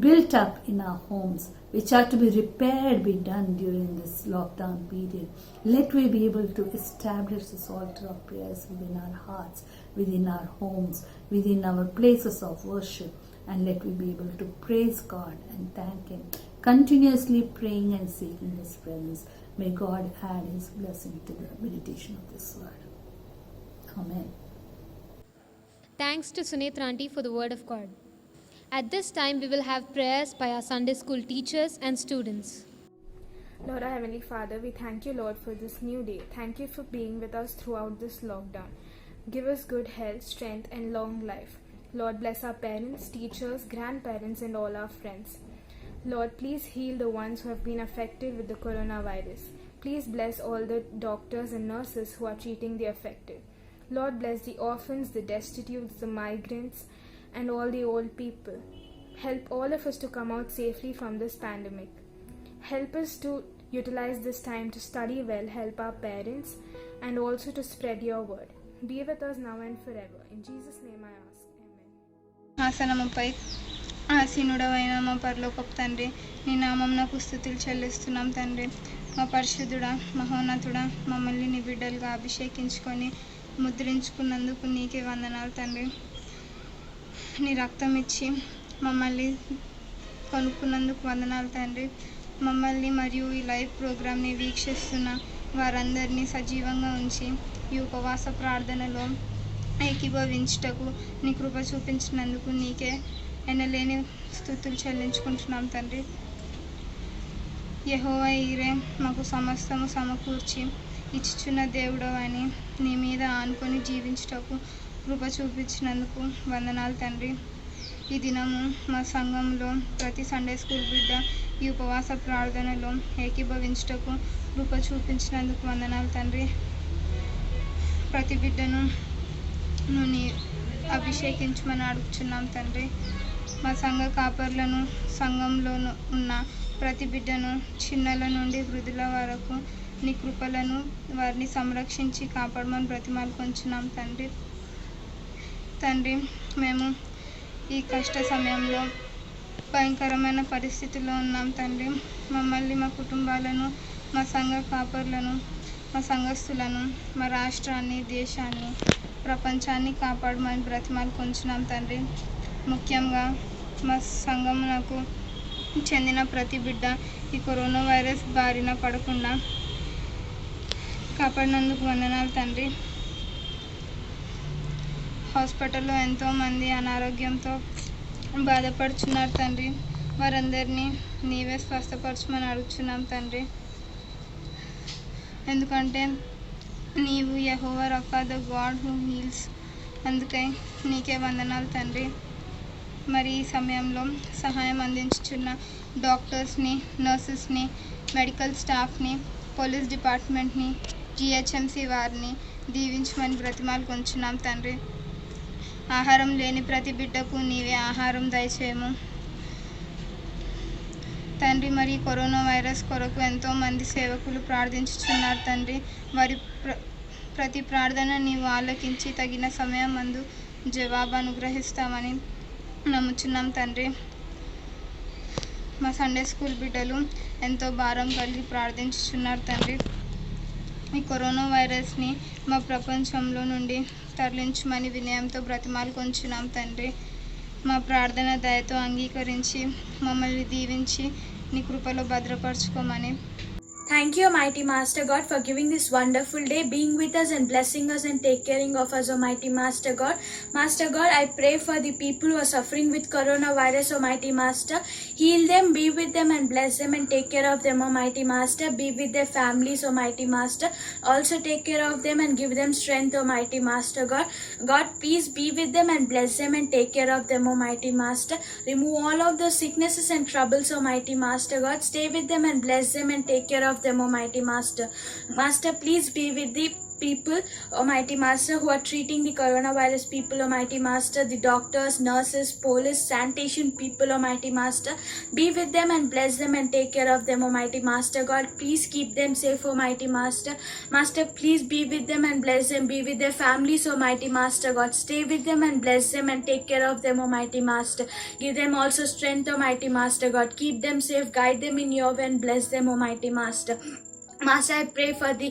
built up in our homes, which are to be repaired, be done during this lockdown period. Let we be able to establish this altar of prayers within our hearts, within our homes, within our places of worship, and let we be able to praise God and thank him, continuously praying and seeking his presence. May God add his blessing to the meditation of this word. Amen. Thanks to Sunitra Aunty for the word of God. At this time, we will have prayers by our Sunday school teachers and students. Lord, our Heavenly Father, we thank you, Lord, for this new day. Thank you for being with us throughout this lockdown. Give us good health, strength, and long life. Lord, bless our parents, teachers, grandparents, and all our friends. Lord, please heal the ones who have been affected with the coronavirus. Please bless all the doctors and nurses who are treating the affected. Lord, bless the orphans, the destitutes, the migrants, and all the old people. Help all of us to come out safely from this pandemic. Help us to utilize this time to study well, help our parents, and also to spread your word. Be with us now and forever. In Jesus' name I ask. Amen. ఆసనముపై ఆసీనుడవైన మా పరలోకపు తండ్రి, నీ నామమునకు స్తుతులు చెల్లిస్తున్నాం తండ్రి. మా పరిశుద్ధుడా, మహోన్నతుడా, మమ్మల్ని నీ బిడ్డలుగా అభిషేకించుకొని ముద్రించుకున్నందుకు నీకే వందనాలు తండ్రి. నీ రక్తం ఇచ్చి మమ్మల్ని కొనుక్కున్నందుకు వందనాలు తండ్రి. మమ్మల్ని మరియు ఈ లైవ్ ప్రోగ్రామ్ని వీక్షిస్తున్న వారందరినీ సజీవంగా ఉంచి ఈ ఉపవాస ప్రార్థనలో ఏకీభవించుటకు నీ కృప చూపించినందుకు నీకే ఎనలేని స్తుతులు చెల్లించుకుంటున్నాం తండ్రి. యెహోవా ఈరే మాకు సమస్తము సమకూర్చి ఇచ్చుచున్న దేవుడవని నీ మీద ఆనుకొని జీవించుటకు కృప చూపించినందుకు వందనాలు తండ్రి. ఈ దినము మా సంఘంలో ప్రతి సండే స్కూల్ బిడ్డ ఈ ఉపవాస ప్రార్థనలో ఏకీభవించుటకు కృప చూపించినందుకు వందనాలు తండ్రి. ప్రతి బిడ్డను నీ అభిషేకించమని అడుగుచున్నాం తండ్రి. మా సంఘ కాపర్లను, సంఘంలో ఉన్న ప్రతి బిడ్డను చిన్నల నుండి వృద్ధుల వరకు నీ కృపలను వారిని సంరక్షించి కాపాడమని బ్రతిమాలుకొంచున్నాం తండ్రి. తండ్రి, మేము ఈ కష్ట సమయంలో భయంకరమైన పరిస్థితుల్లో ఉన్నాం తండ్రి. మమ్మల్ని, మా కుటుంబాలను, మా సంఘ కాపర్లను, మా సంఘస్థులను, మా రాష్ట్రాన్ని, దేశాన్ని ప్రపంచాన్ని కాపాడమని బ్రతిమాలు కొంచున్నాం తండ్రి. ముఖ్యంగా మా సంఘమునకు చెందిన ప్రతి బిడ్డ ఈ కరోనా వైరస్ బారిన పడకుండా కాపాడినందుకు వందనాలు తండ్రి. హాస్పిటల్లో ఎంతోమంది అనారోగ్యంతో బాధపడుచున్నారు తండ్రి. వారందరినీ నీవే స్వస్థపరచమని అడుగుచున్నాం తండ్రి. ఎందుకంటే నీవు యెహోవా రఫా, ద గాడ్ హూ హీల్స్. అందుకై నీకే వందనాలు తండ్రి. మరి ఈ సమయంలో సహాయం అందించుచున్న డాక్టర్స్ని, నర్సెస్ని, మెడికల్ స్టాఫ్ని, పోలీస్ డిపార్ట్మెంట్ని, జిహెచ్ఎంసి వారిని దీవించమని బ్రతిమాలు కొంచున్నాం తండ్రి. ఆహారం లేని ప్రతి బిడ్డకు నీవే ఆహారం దయచేయము తండ్రి. మరి కరోనా వైరస్ కొరకు ఎంతోమంది సేవకులు ప్రార్థించుచున్నారు తండ్రి. వారి ప్రతి ప్రార్థన నీవు ఆలకించి తగిన సమయం మందు జవాబు అనుగ్రహిస్తామని నమ్ముచున్నాం తండ్రి. మా సండే స్కూల్ బిడ్డలు ఎంతో భారం కలిగి ప్రార్థించుచున్నారు తండ్రి. ఈ కరోనా వైరస్ని మా ప్రపంచంలో నుండి తరలించమని వినయంతో బ్రతిమాలు కొంచున్నాం తండ్రి. మా ప్రార్థన దయతో అంగీకరించి మమ్మల్ని దీవించి నీ కృపలో భద్రపరచుకోమని. Thank you, Almighty Master God, for giving this wonderful day, being with us and blessing us and take caring of us, Almighty Master God. Master God, I pray for the people who are suffering with coronavirus, Almighty Master. Heal them, be with them and bless them and take care of them, Almighty Master. Be with their families, Almighty Master. Also take care of them and give them strength, Almighty Master God. God, please be with them and bless them and take care of them, Almighty Master. Remove all of the sicknesses and troubles, Almighty Master God. Stay with them and bless them and take care of them, Almighty Master. Master, please be with the people, Almighty Master, who are treating the coronavirus people, Almighty Master, the doctors, nurses, police, sanitation people, Almighty Master. Be with them and bless them and take care of them, Almighty Master God. Please keep them safe, Almighty Master. Master, please be with them and bless them. Be with their families, Almighty Master God. Stay with them and bless them and take care of them, Almighty Master. Give them also strength, Almighty Master God. Keep them safe, guide them in your way and bless them, Almighty Master. Master, I pray for the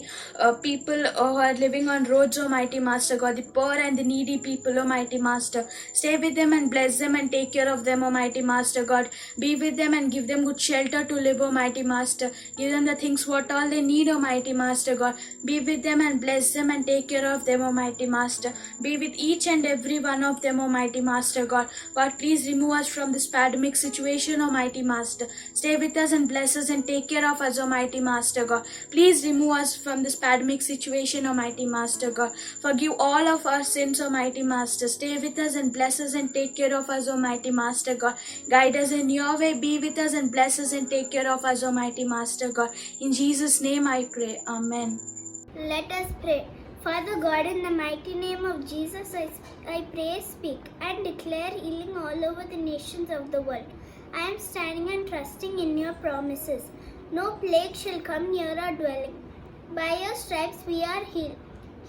people who are living on roads, Almighty Master God, the poor and the needy people, Almighty Master. Stay with them and bless them and take care of them, Almighty Master God. Be with them and give them good shelter to live, Almighty Master. Give them the things what all they need, Almighty Master God. Be with them and bless them and take care of them, Almighty Master. Be with each and every one of them, Almighty Master God. God, please remove us from this pandemic situation, Almighty Master. Stay with us and bless us and take care of us, Almighty Master God. Please remove us from this pandemic situation, Almighty Master God. Forgive all of our sins, Almighty Master. Stay with us and bless us and take care of us, Almighty Master God. Guide us in your way. Be with us and bless us and take care of us, Almighty Master God. In Jesus' name I pray. Amen. Let us pray. Father God, in the mighty name of Jesus, I pray, speak, and declare healing all over the nations of the world. I am standing and trusting in your promises. No plague shall come near our dwelling. By your stripes we are healed.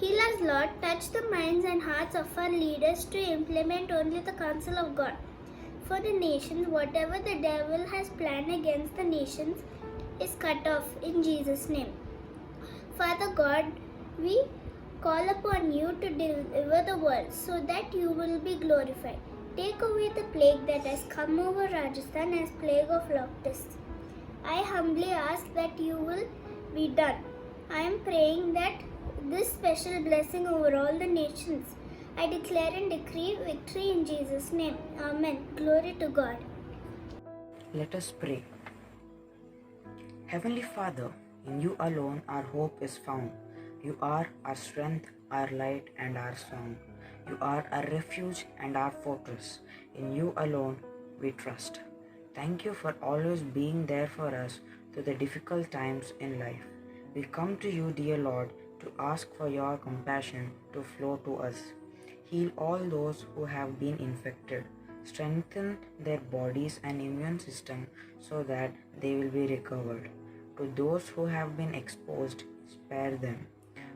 Heal us, Lord. Touch the minds and hearts of our leaders to implement only the counsel of God. For the nations, whatever the devil has planned against the nations is cut off in Jesus' name. Father God, we call upon you to deliver the world so that you will be glorified. Take away the plague that has come over Rajasthan as plague of locusts. I humbly ask that you will be done. I am praying that this special blessing over all the nations. I declare and decree victory in Jesus' name. Amen. Glory to God. Let us pray. Heavenly Father, in you alone our hope is found. You are our strength, our light, and our song. You are our refuge and our fortress. In you alone we trust. Thank you for always being there for us through the difficult times in life. We come to you, dear Lord, to ask for your compassion to flow to us. Heal all those who have been infected. Strengthen their bodies and immune system so that they will be recovered. To those who have been exposed, spare them.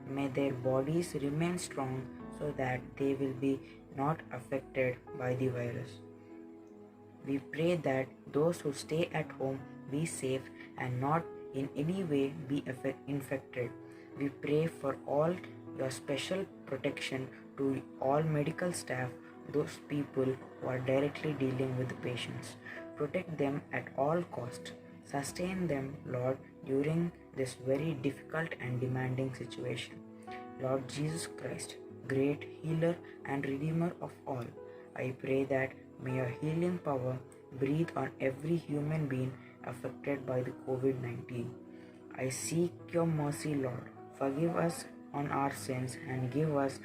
May their bodies remain strong so that they will be not affected by the virus. We pray that those who stay at home be safe and not in any way be infected. We pray for all your special protection to all medical staff, those people who are directly dealing with the patients. Protect them at all costs. Sustain them, Lord, during this very difficult and demanding situation. Lord Jesus Christ, great healer and redeemer of all, I pray that may your healing power breathe on every human being affected by the COVID-19. I seek your mercy, Lord. Forgive us on our sins and give us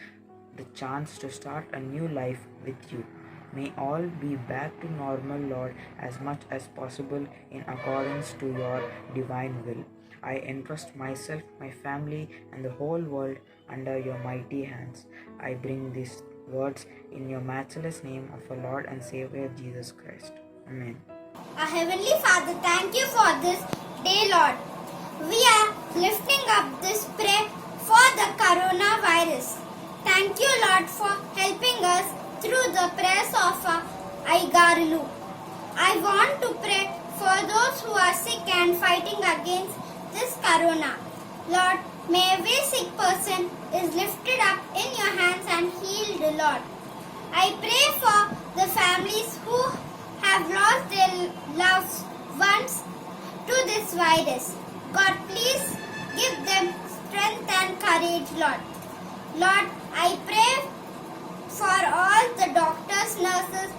the chance to start a new life with you. May all be back to normal, Lord, as much as possible in accordance to your divine will. I entrust myself, my family, and the whole world under your mighty hands. I bring these words in your matchless name of our Lord and Savior Jesus Christ. Amen. Our Heavenly Father, thank you for this day, Lord. We are lifting up this prayer for the coronavirus. Thank you, Lord, for helping us through the prayers of Aigarulu. I want to pray for those who are sick and fighting against this corona. Lord, may every sick person is lifted up in your hands and healed, Lord. I pray for the families who have lost their loved ones to this virus. God, please give them strength and courage, Lord. Lord, I pray for all the doctors, nurses,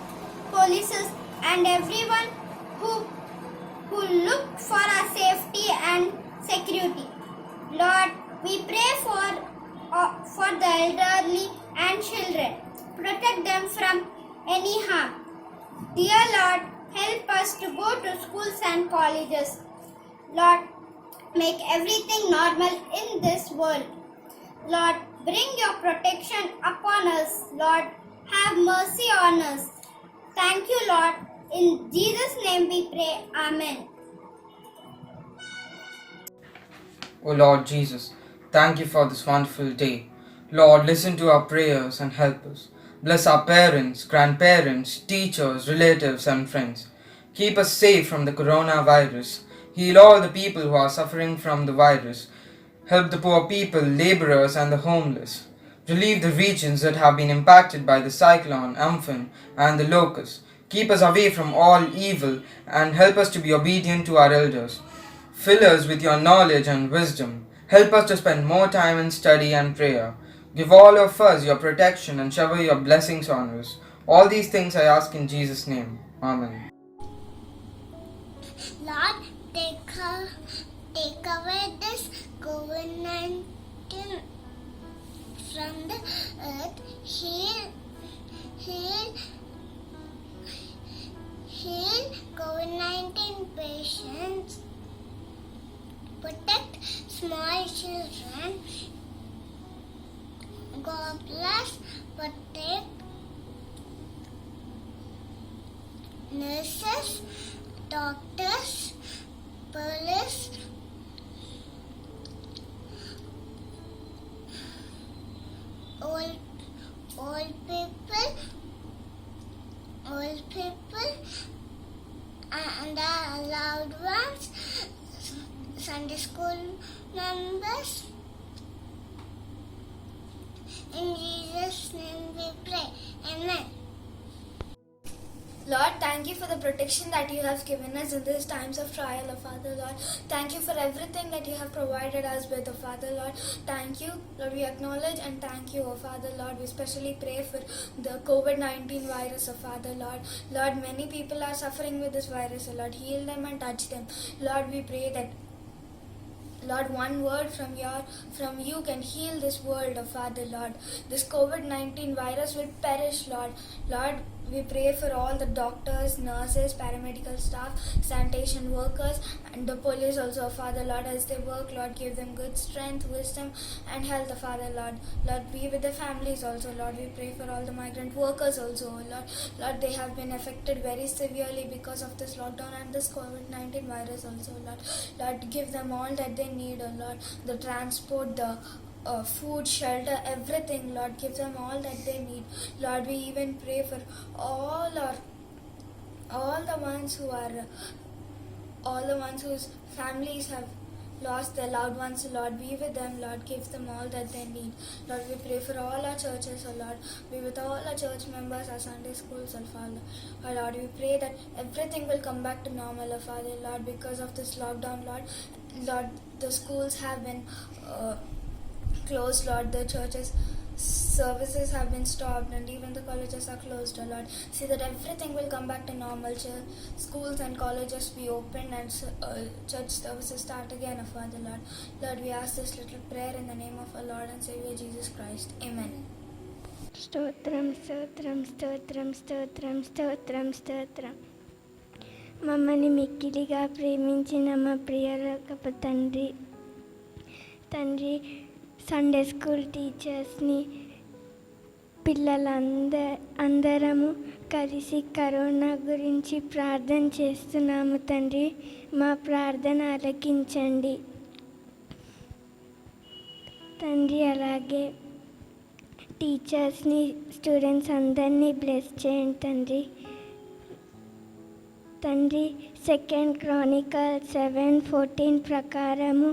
police, and everyone who look for our safety and security. Lord, we pray for the elderly and children. Protect them from any harm. Dear Lord, help us to go to schools and colleges. Lord, make everything normal in this world. Lord, bring your protection upon us. Lord, have mercy on us. Thank you, Lord. In Jesus' name we pray. Amen. O Lord Jesus, thank you for this wonderful day. Lord, listen to our prayers and help us. Bless our parents, grandparents, teachers, relatives, and friends. Keep us safe from the coronavirus. Heal all the people who are suffering from the virus. Help the poor people, laborers, and the homeless. Relieve the regions that have been impacted by the cyclone, Amphan, and the locust. Keep us away from all evil and help us to be obedient to our elders. Fill us with your knowledge and wisdom. Help us to spend more time in study and prayer. Give all of us your protection and shower your blessings on us. All these things I ask in Jesus' name. Amen. Lord, take away this COVID-19 from the earth. Heal COVID-19 patients. Protect small children. God bless, protect nurses, doctors, police, old people, and our loved ones, Sunday school members. In Jesus' name we pray. Amen. Lord, thank you for the protection that you have given us in these times of trial, O Father, Lord. Thank you for everything that you have provided us with, O Father, Lord. Thank you, Lord, we acknowledge and thank you, O Father, Lord. We especially pray for the COVID-19 virus, O Father, Lord. Lord, many people are suffering with this virus, O Lord. Heal them and touch them. Lord, we pray that Lord, one word from you can heal this world, O Father, Lord. This COVID-19 virus will perish, Lord. Lord, we pray for all the doctors, nurses, paramedical staff, sanitation workers, and the police also, Father, Lord, as they work, Lord, give them good strength, wisdom, and health, Father, Lord. Lord, be with the families also, Lord. We pray for all the migrant workers also, Lord. Lord, they have been affected very severely because of this lockdown and this COVID-19 virus also, Lord. Lord, give them all that they need, oh Lord. The transport, the food, shelter, everything, Lord, give them all that they need. Lord, we even pray for all the ones whose families have lost their loved ones, Lord, be with them, Lord, give them all that they need. Lord, we pray for all our churches, oh Lord, be with all our church members, our Sunday schools, oh Father. Oh Lord, we pray that everything will come back to normal, oh Father, Lord, because of this lockdown, Lord, the schools have been closed, Lord, the churches services have been stopped, and even the colleges are closed, oh Lord. See that everything will come back to normal. Schools and colleges be opened, and church services start again, oh Father, Lord. Lord, we ask this little prayer in the name of our Lord and Savior Jesus Christ. Amen. స్తోత్రం స్తోత్రం స్తోత్రం స్తోత్రం స్తోత్రం స్తోత్రం. మమ్మల్ని మిక్కిలిగా ప్రేమించిన మా ప్రియరకపు తండ్రి సండే స్కూల్ టీచర్స్ని అందరము కలిసి కరోనా గురించి ప్రార్థన చేస్తున్నాము తండ్రి. మా ప్రార్థన ఆలకించండి తండ్రి. అలాగే టీచర్స్ని, స్టూడెంట్స్ అందరినీ బ్లెస్ చేయండి తండ్రి. 2 Chronicles 7:14 ప్రకారము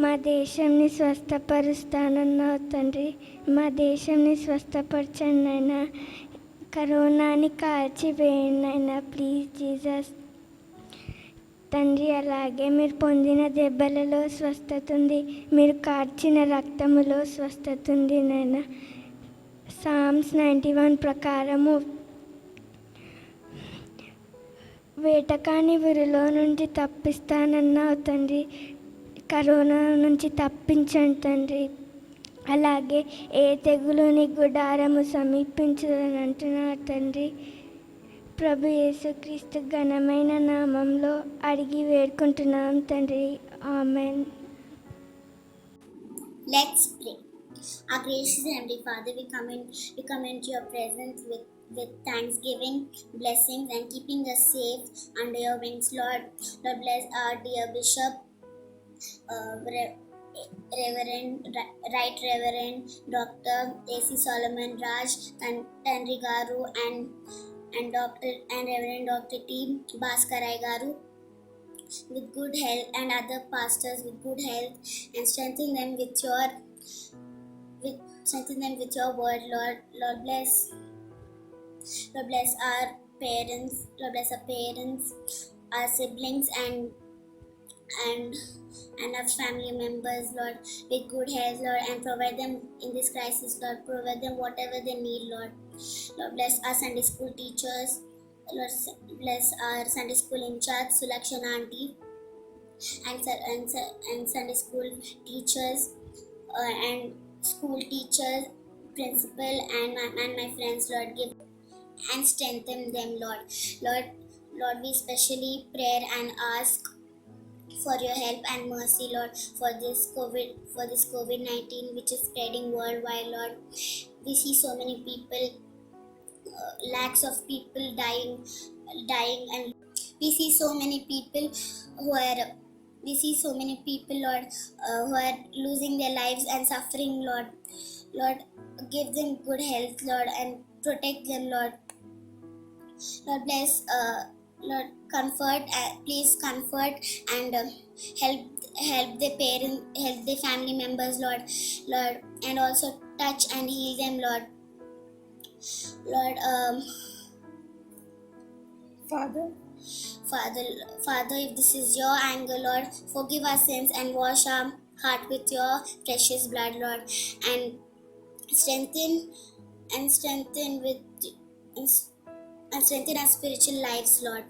మా దేశంని స్వస్థపరుస్తానన్నావు తండ్రి. మా దేశంని స్వస్థపరచండి అయినా, కరోనాని కాల్చివేయండి అయినా, ప్లీజ్ జీసస్ తండ్రి. అలాగే మీరు పొందిన దెబ్బలలో స్వస్థత ఉంది, మీరు కార్చిన రక్తములో స్వస్థత ఉంది నాయనా. Psalms 91 ప్రకారము వేటకాని ఊరిలో నుండి తప్పిస్తానన్నావు తండ్రి. కరోనా నుంచి తప్పించండి తండ్రి. అలాగే ఏ తెగులుని గుడారము సమీపించదని అంటున్నారు తండ్రి. ప్రభు యేసుక్రీస్తు ఘనమైన నామంలో అడిగి వేడుకుంటున్నాం తండ్రి. Amen. Let's pray. Our gracious Heavenly Father, we come into your presence with thanksgiving, blessings, and keeping us safe under your wings, Lord. Lord, bless our dear Bishop, Right Reverend Dr. A.C. Solomon Raj, Tanri Garu, and Reverend Dr. T. Bhaskarai Garu, with good health, and other pastors with good health, and strengthen them with your word, Lord. Lord, bless our parents. Lord, bless our parents, our siblings, and our family members, Lord, with good health, Lord, and provide them in this crisis, Lord. Provide them whatever they need, Lord. Lord, bless our Sunday school teachers. Lord, bless our Sunday school in charge, Sulakshana Auntie, and Sunday school teachers, and school teachers, principal, and my friends, Lord. Give and strengthen them, Lord. Lord, we especially pray and ask for your help and mercy, Lord, for this COVID-19 which is spreading worldwide, Lord. We see so many people, lakhs of people dying, and we see so many people, Lord, who are losing their lives and suffering, Lord. Lord, give them good health, Lord, and protect them, Lord. Lord, bless, Lord, please comfort and help their parents, help their family members, Lord, and also touch and heal them, Lord. Father, if this is your anger, Lord, forgive our sins and wash our heart with your precious blood, Lord, and strengthen our spiritual lives, Lord.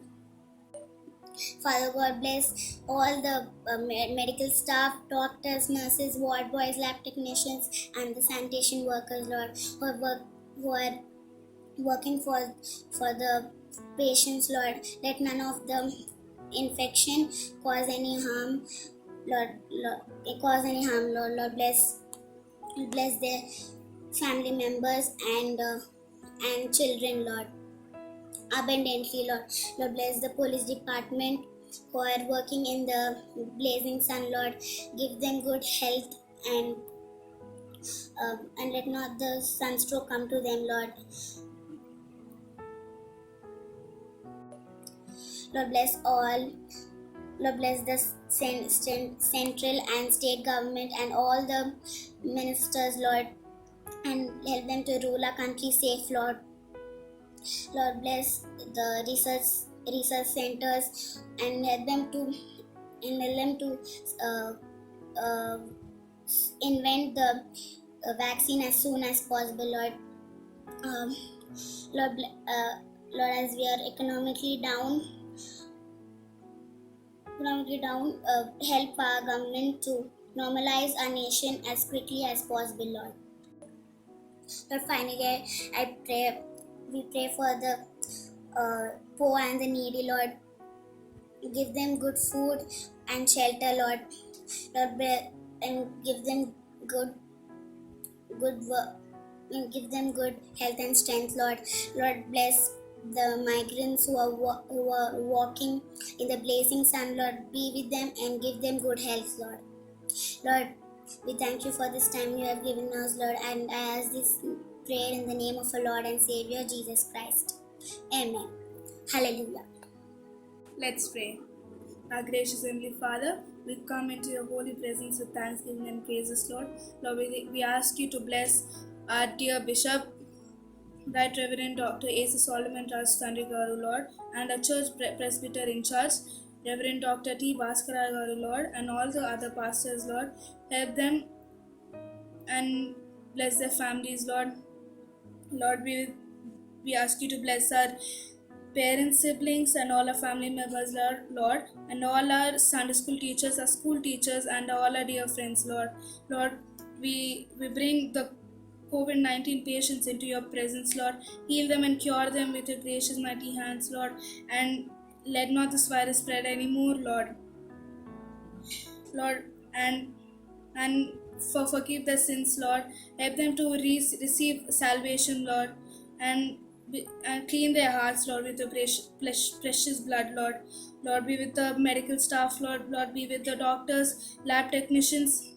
Father God, bless all the medical staff, doctors, nurses, ward boys, lab technicians, and the sanitation workers, Lord, who are working for the patients, Lord. Let none of the infection cause any harm, Lord. Lord, bless their family members and children, Lord, abundantly, Lord. Lord, bless the police department who are working in the blazing sun, Lord. Give them good health, and let not the sunstroke come to them, Lord. Lord, bless all Lord, bless the central and state government and all the ministers, Lord, and help them to rule our country safe, Lord. Lord, bless the research centers and help them to invent the vaccine as soon as possible, Lord. Lord, as we are economically down, help our government to normalize our nation as quickly as possible, Lord. Lord, finally, we pray for the poor and the needy, Lord. Give them good food and shelter, Lord. Lord, and give them good work, and give them good health and strength, Lord. Lord, bless the migrants who are walking in the blazing sun, Lord. Be with them and give them good health, Lord. Lord, we thank you for this time you have given us, Lord, and I ask this prayer in the name of our Lord and Savior Jesus Christ. Amen. Hallelujah. Let's pray. Our gracious Heavenly Father, we come into your holy presence with thanksgiving and praises, Lord. Lord, we ask you to bless our dear Bishop, Right Reverend Dr. A.C. Solomon Trust Garu, Lord, and our church presbyter in charge, Reverend Dr. T. Bhaskara Garu, Lord, and all the other pastors, Lord. Help them and bless their families, Lord. Lord, we ask you to bless our parents, siblings, and all our family members, Lord, and all our Sunday school teachers, our school teachers, and all our dear friends, Lord. Lord, we bring the COVID-19 patients into your presence, Lord. Heal them and cure them with your gracious mighty hands, Lord, and let not this virus spread anymore, Lord. Lord, and forgive their sins, Lord. Help them to receive salvation, Lord, and clean their hearts, Lord, with your precious blood, Lord. Lord, be with the medical staff, Lord. Lord, be with the doctors, lab technicians,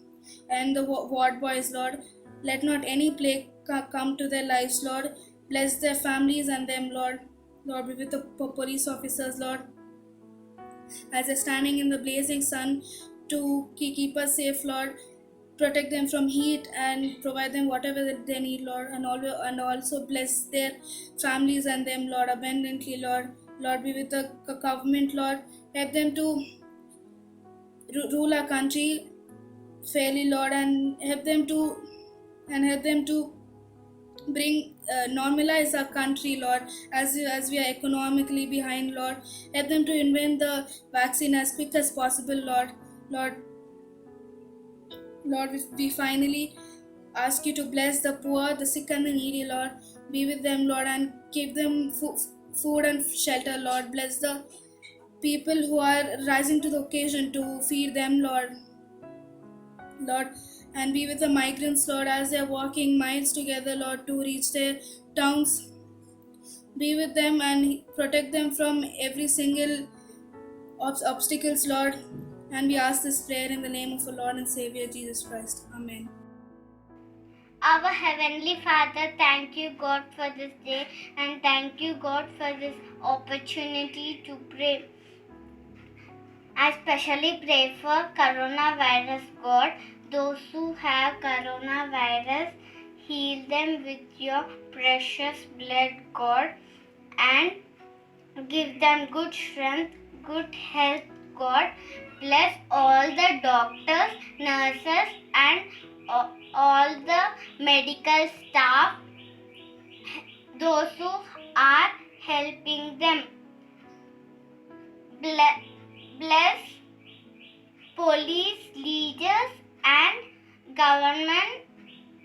and the ward boys, Lord. Let not any plague come to their lives, Lord. Bless their families and them, Lord. Lord, be with the police officers, Lord, as they're standing in the blazing sun to keep us safe, Lord. Protect them from heat and provide them whatever that they need, Lord, and also bless their families and them, Lord, abundantly, Lord. Lord, be with the government, Lord. Help them to rule our country fairly, Lord, and help them to normalize our country, Lord, as we are economically behind, Lord. Help them to invent the vaccine as quick as possible, Lord. Lord, we finally ask you to bless the poor, the sick, and the needy, Lord. Be with them, Lord, and give them food and shelter, Lord. Bless the people who are rising to the occasion to feed them, Lord. And be with the migrants, Lord, as they are walking miles together, Lord, to reach their towns. Be with them and protect them from every single obstacles, Lord. And we ask this prayer in the name of our Lord and Savior Jesus Christ. Amen. Our Heavenly Father, thank you, God, for this day, and thank you, God, for this opportunity to pray. I especially pray for coronavirus, God. Those who have coronavirus, heal them with your precious blood, God, and give them good strength, good health, God. Bless all the doctors, nurses, and all the medical staff, those who are helping them. Bless police leaders and government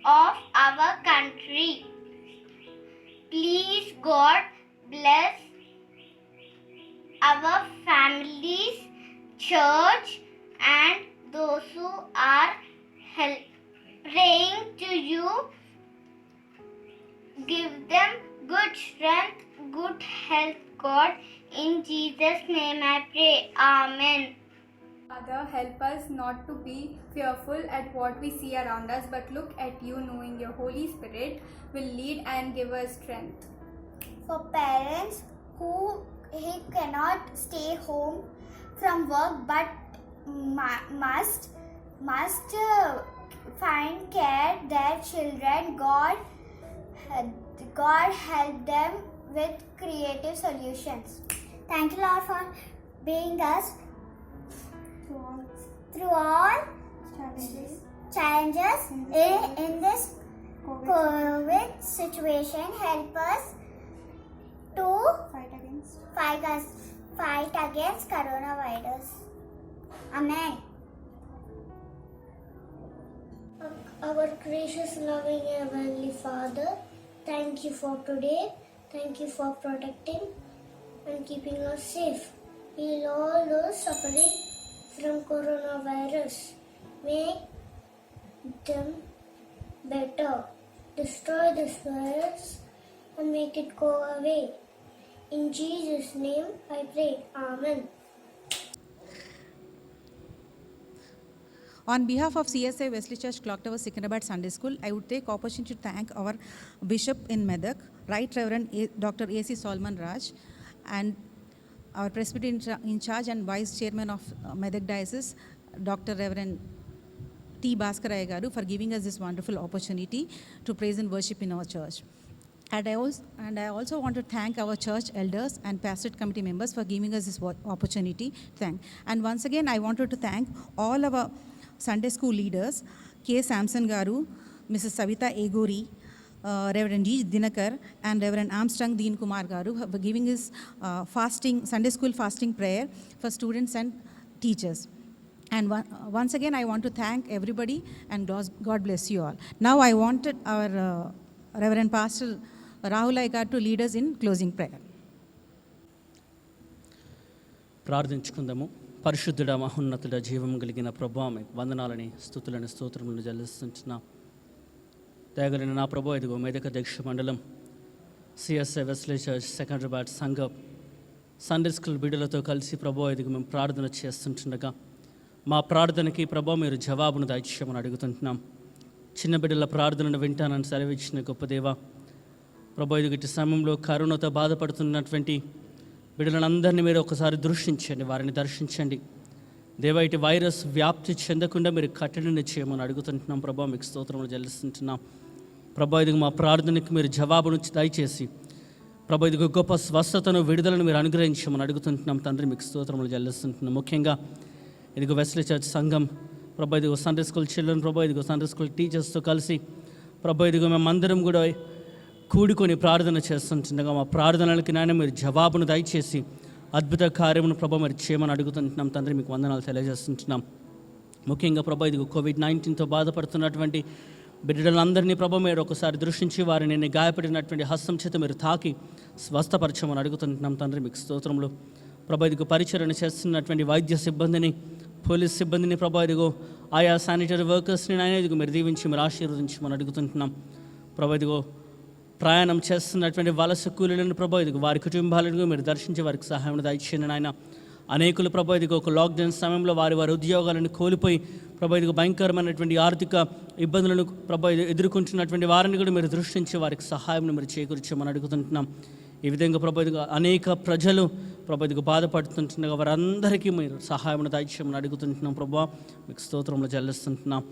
of our country. Please, God, bless our families, church, and those who are praying to you. Give them good strength, good health, God. In Jesus' name I pray. Amen. Father, help us not to be fearful at what we see around us, but look at you, knowing your Holy Spirit will lead and give us strength. For parents who cannot stay home from work, but must find care their children. God help them with creative solutions. Thank you, Lord, for being us through all challenges in this COVID situation. Help us to fight against coronavirus. Amen. Our gracious, loving Heavenly Father, thank you for today. Thank you for protecting and keeping us safe. Heal all those suffering from coronavirus. Make them better. Destroy this virus and make it go away. In Jesus' name I pray. Amen. On behalf of CSI Wesley Church Clock Tower Secunderabad Sunday School, I would take opportunity to thank our Bishop in Medak, Right Reverend Dr. A.C. Solomon Raj, and our Presbyterian in charge and Vice Chairman of Medak Diocese, Dr. Reverend T. Bhaskaraya Garu, for giving us this wonderful opportunity to praise and worship in our church. And I also want to thank our church elders and pastorate committee members for giving us this opportunity to thank. And once again, I wanted to thank all our Sunday school leaders, K. Samson Garu, Mrs. Savita Egori, Reverend G. Dinakar, and Reverend Armstrong Dean Kumar Garu for giving us Sunday school fasting prayer for students and teachers. And once again, I want to thank everybody, and God bless you all. Now I wanted our Reverend Pastor Rahul Aikar to lead us in closing prayer. ప్రార్థించుకుందాము. పరిశుద్ధుడ మహోన్నతుడ జీవం కలిగిన ప్రభువా మీకు వందనాలని స్తుతులను స్తోత్రములను చెల్లిస్తుంటున్నాం. దయగలిగిన నా ప్రభు, ఇదిగో మెదక్ అధ్యక్ష మండలం సిఎస్ఐ వెస్లీ చర్చ్ సెకండ్రాబాద్ సంఘ సండే స్కూల్ బిడ్డలతో కలిసి ప్రభు ఇదిగో మేము ప్రార్థన చేస్తుంటుండగా మా ప్రార్థనకి ప్రభు మీరు జవాబును దయచేయమని అడుగుతుంటున్నాం. చిన్న బిడ్డల ప్రార్థనను వింటానని సెలవిచ్చిన గొప్ప దేవ ప్రభు, ఇదిగో ఇటు సమయంలో కరోనాతో బాధపడుతున్నటువంటి బిడ్డలందరినీ మీరు ఒకసారి దృష్టించండి, వారిని దర్శించండి. దేవా, ఇటు వైరస్ వ్యాప్తి చెందకుండా మీరు కట్టడిని చేయమని అడుగుతుంటున్నాం. ప్రభా, మీకు స్తోత్రములు చెల్లిస్తుంటున్నాం. ప్రభా, ఇదిగో మా ప్రార్థనకి మీరు జవాబును దయచేసి ప్రభా ఇదిగో గొప్ప స్వస్థతను విడుదలను మీరు అనుగ్రహించమని అడుగుతుంటున్నాం. తండ్రి, మీకు స్తోత్రములు చెల్లిస్తుంటున్నాం. ముఖ్యంగా ఇదిగో వెస్లీ చర్చ్ సంఘం ప్రభా ఇదిగో సండే స్కూల్ చిల్డ్రన్ ప్రభా ఇదిగో సండే స్కూల్ టీచర్స్తో కలిసి ప్రభా ఇదిగో మేమందరం కూడా కూడుకొని ప్రార్థన చేస్తుంటుండగా మా ప్రార్థనలకి నాయన మీరు జవాబును దయచేసి అద్భుత కార్యమును ప్రభా మరి చేయమని అడుగుతుంటున్నాం. తండ్రి, మీకు వందనాలు తెలియజేస్తుంటున్నాం. ముఖ్యంగా ప్రభా ఇదిగో కోవిడ్-19తో బాధపడుతున్నటువంటి బిడ్డలందరినీ ప్రభా మీరు ఒకసారి దృష్టించి వారిని గాయపడినటువంటి హస్తం చేత మీరు తాకి స్వస్థపరచమని అడుగుతుంటున్నాం. తండ్రి, మీకు స్తోత్రములు. ప్రభా ఇదిగో పరిచరణ చేస్తున్నటువంటి వైద్య సిబ్బందిని, పోలీస్ సిబ్బందిని ప్రభా ఇదిగో ఆయా శానిటరీ వర్కర్స్ని నాయన ఇదిగో మీరు దీవించి మీరు ఆశీర్వదించమని అడుగుతుంటున్నాం. ప్రభా ఇదిగో ప్రయాణం చేస్తున్నటువంటి వలస కూలీలను ప్రభా ఇదిగో వారి కుటుంబాలను మీరు దర్శించి వారికి సహాయం దయచేయండి నాయన. అనేకులు ప్రభా ఇదిగో ఒక లాక్డౌన్ సమయంలో వారి ఉద్యోగాలను కోల్పోయి ప్రభా ఇదిగో భయంకరమైనటువంటి ఆర్థిక ఇబ్బందులను ప్రభా ఎదుర్కొంటున్నటువంటి వారిని కూడా మీరు దృష్టించి వారికి సహాయం మీరు చేకూర్చమని అడుగుతుంటున్నాం. ఈ విధంగా ప్రభా ఇదిగో అనేక ప్రజలు ప్రభా ఇదిగో బాధపడుతుంటుండగా వారందరికీ మీరు సహాయం దయచేయమని అడుగుతుంటున్నాం. ప్రభా, మీకు స్తోత్రంలో చెల్లిస్తుంటున్నాం.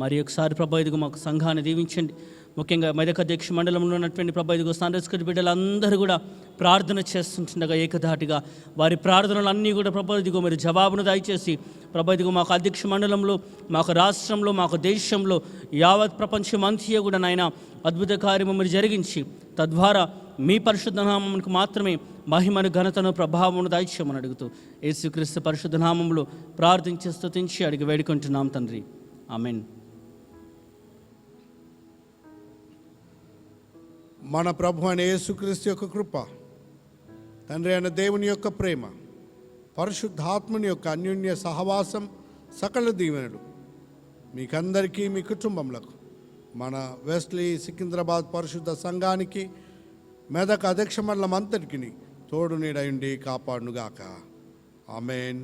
మరి ఒకసారి ప్రభా ఇదిగో మాకు సంఘాన్ని దీవించండి. ముఖ్యంగా మెదక్ అధ్యక్ష మండలంలో ఉన్నటువంటి ప్రభా ఇదిగో సండే స్కూల్ బిడ్డలందరూ కూడా ప్రార్థన చేస్తుంటుండగా ఏకధాటిగా వారి ప్రార్థనలన్నీ కూడా ప్రభా ఇదిగో మీరు జవాబును దయచేసి ప్రభా ఇదిగో మాకు అధ్యక్ష మండలంలో, మాకు రాష్ట్రంలో, మాకు దేశంలో, యావత్ ప్రపంచమంతా కూడా నాయన అద్భుత కార్యము మీరు జరిగించి తద్వారా మీ పరిశుద్ధ నామమునకు మాత్రమే మహిమను, ఘనతను, ప్రభావమును దయచేయమని అడుగుతూ యేసుక్రీస్తు పరిశుద్ధ నామములో ప్రార్థించి స్తుతించి అడిగి వేడుకుంటున్నాం తండ్రి. ఆమేన్. మన ప్రభు అయిన యేసుక్రీస్తు యొక్క కృప, తండ్రి అయిన దేవుని యొక్క ప్రేమ, పరిశుద్ధాత్మని యొక్క అన్యోన్య సహవాసం, సకల దీవెనలు మీకందరికీ, మీ కుటుంబములకు, మన వెస్లీ సికింద్రాబాద్ పరిశుద్ధ సంఘానికి, మెదక్ అధ్యక్ష మండలం అంతటికి తోడు నీడయుండి కాపాడునుగాక. ఆమేన్.